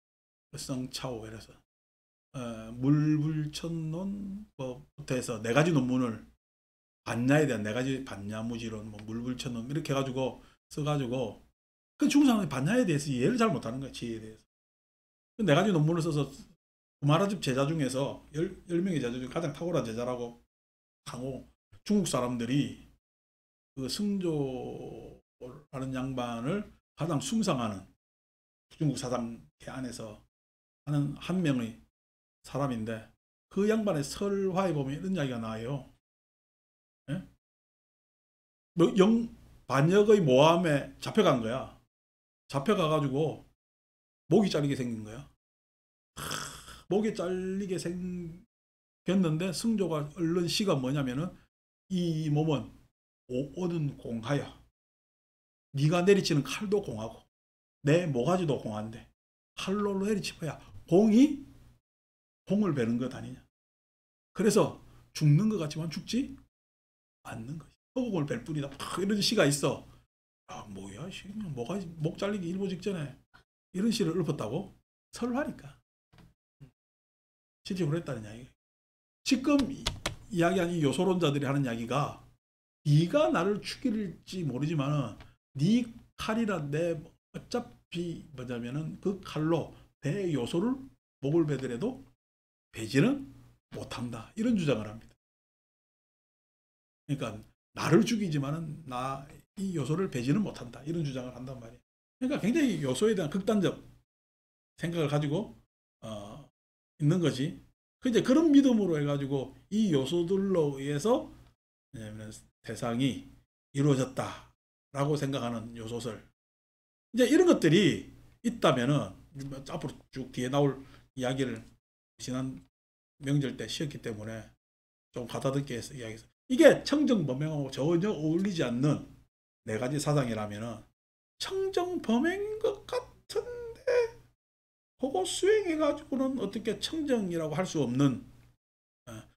성차오 이래서 물불천론부터 해서 네 가지 논문을 반야에 대한 네 가지 반야무지론, 뭐 물불천론 이렇게 해가지고 써가지고 그 중국 사람들이 반야에 대해서 이해를 잘 못하는 거야. 지혜에 대해서. 네 가지 논문을 써서 구마라즙 제자 중에서 10명의 제자 중에 가장 탁월한 제자라고 하고 중국 사람들이 그 승조라는 양반을 가장 숭상하는 중국 사상계 안에서 하는 한 명의 사람인데 그 양반의 설화에 보면 이런 이야기가 나와요. 예? 뭐 반역의 모함에 잡혀간 거야. 잡혀가가지고 목이 잘리게 생긴 거야. 목이 잘리게 생겼는데 승조가 얼른 시가 뭐냐면은 이 몸은 오는 공하야. 네가 내리치는 칼도 공하고 내 모가지도 공한데 칼로 내리치어야 공을 베는 것 아니냐. 그래서 죽는 것 같지만 죽지 않는 것이 허공을 벨 뿐이다. 이런 시가 있어. 뭐야, 모가지 목 잘리기 일보 직전에 이런 시를 읊었다고? 설화니까. 실제 그랬다는 이야기. 지금 이야기한 이 요소론자들이 하는 이야기가 네가 나를 죽일지 모르지만은 네 칼이나 내 어차피 뭐냐면은 그 칼로 내 요소를 목을 베더라도 베지는 못한다. 이런 주장을 합니다. 그러니까 나를 죽이지만은 나 이 요소를 베지는 못한다. 이런 주장을 한단 말이에요. 그러니까 굉장히 요소에 대한 극단적 생각을 가지고 있는 거지. 이제 그런 믿음으로 해가지고 이 요소들로 의해서 세상이 이루어졌다라고 생각하는 요소설. 이제 이런 것들이 있다면은 앞으로 쭉 뒤에 나올 이야기를 지난 명절 때 쉬었기 때문에 좀 가다듬게 해서 이야기해서 이게 청정범행하고 전혀 어울리지 않는 네 가지 사상이라면은 청정범행인 것 같은데 그거 수행해가지고는 어떻게 청정이라고 할 수 없는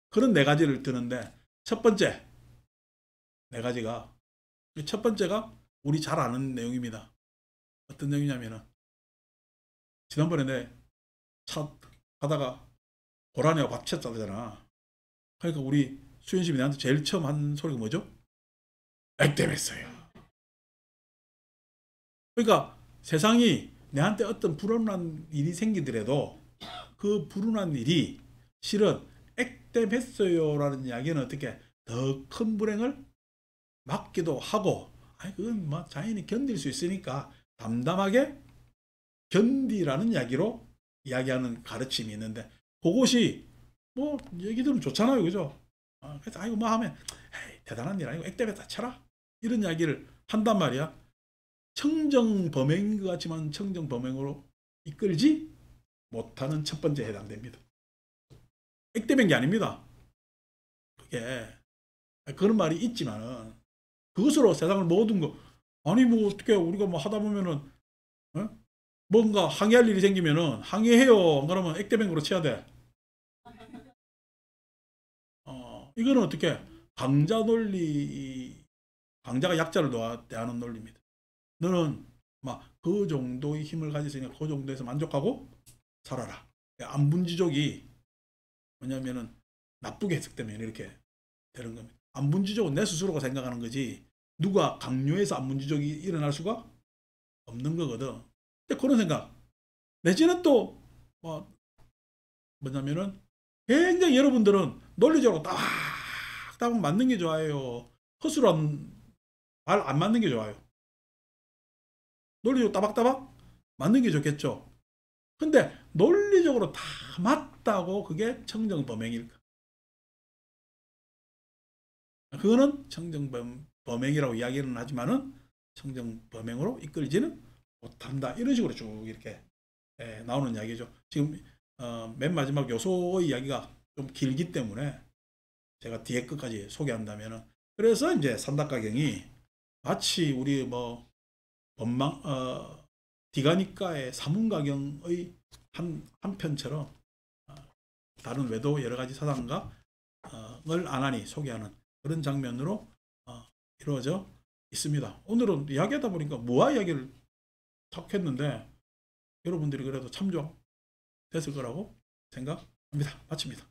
그런 네 가지를 드는데 첫 번째 네 가지가 첫 번째가 우리 잘 아는 내용입니다. 어떤 내용이냐면은 지난번에 내 차 가다가 고라니와 부딪혔잖아. 그러니까 우리 수현심이 나한테 제일 처음 한 소리가 뭐죠? 액땜했어요. 그러니까 세상이 내한테 어떤 불운한 일이 생기더라도 그 불운한 일이 실은 액땜했어요라는 이야기는 어떻게 더 큰 불행을 막기도 하고 아니 그건 뭐 자연히 견딜 수 있으니까 담담하게 견디라는 이야기로 이야기하는 가르침이 있는데 그것이 뭐 얘기 들으면 좋잖아요. 그죠? 그래서 아이고 뭐 하면 에이, 대단한 일 아니고 액땜했다 쳐라 이런 이야기를 한단 말이야. 청정범행인 것 같지만 청정범행으로 이끌지 못하는 첫 번째에 해당됩니다. 액땜한 게 아닙니다. 그게 그런 말이 있지만은 그것으로 세상을 모든 거 아니 뭐 어떻게 우리가 뭐 하다 보면은 뭔가 항의할 일이 생기면은 항의해요. 안 그러면 액땜한 거로 쳐야 돼. 이거는 어떻게 강자 논리 강자가 약자를 대하는 논리입니다. 너는 막 그 정도의 힘을 가지으니까 그 정도에서 만족하고 살아라. 안분지족이 뭐냐면은 나쁘게 해석되면 이렇게 되는 겁니다. 안분지족은 내 스스로가 생각하는 거지 누가 강요해서 안분지족이 일어날 수가 없는 거거든. 근데 그런 생각 내지는 또 뭐냐면은 굉장히 여러분들은 논리적으로 따박따박 맞는 게 좋아요. 허술한 말 안 맞는 게 좋아요. 논리적으로 따박따박 맞는 게 좋겠죠. 근데 논리적으로 다 맞다고 그게 청정범행일까? 그거는 청정범행이라고 이야기는 하지만은 청정범행으로 이끌지는 못한다. 이런 식으로 쭉 이렇게 나오는 이야기죠. 지금 맨 마지막 요소의 이야기가 좀 길기 때문에 제가 뒤에 끝까지 소개한다면은 그래서 이제 산다가경이 마치 우리 뭐 디가니까의 사문가경의 한 편처럼 다른 외도 여러 가지 사상가를 안하니 소개하는 그런 장면으로 이루어져 있습니다. 오늘은 이야기하다 보니까 무아 이야기를 탁 했는데 여러분들이 그래도 참조 됐을 거라고 생각합니다. 마칩니다.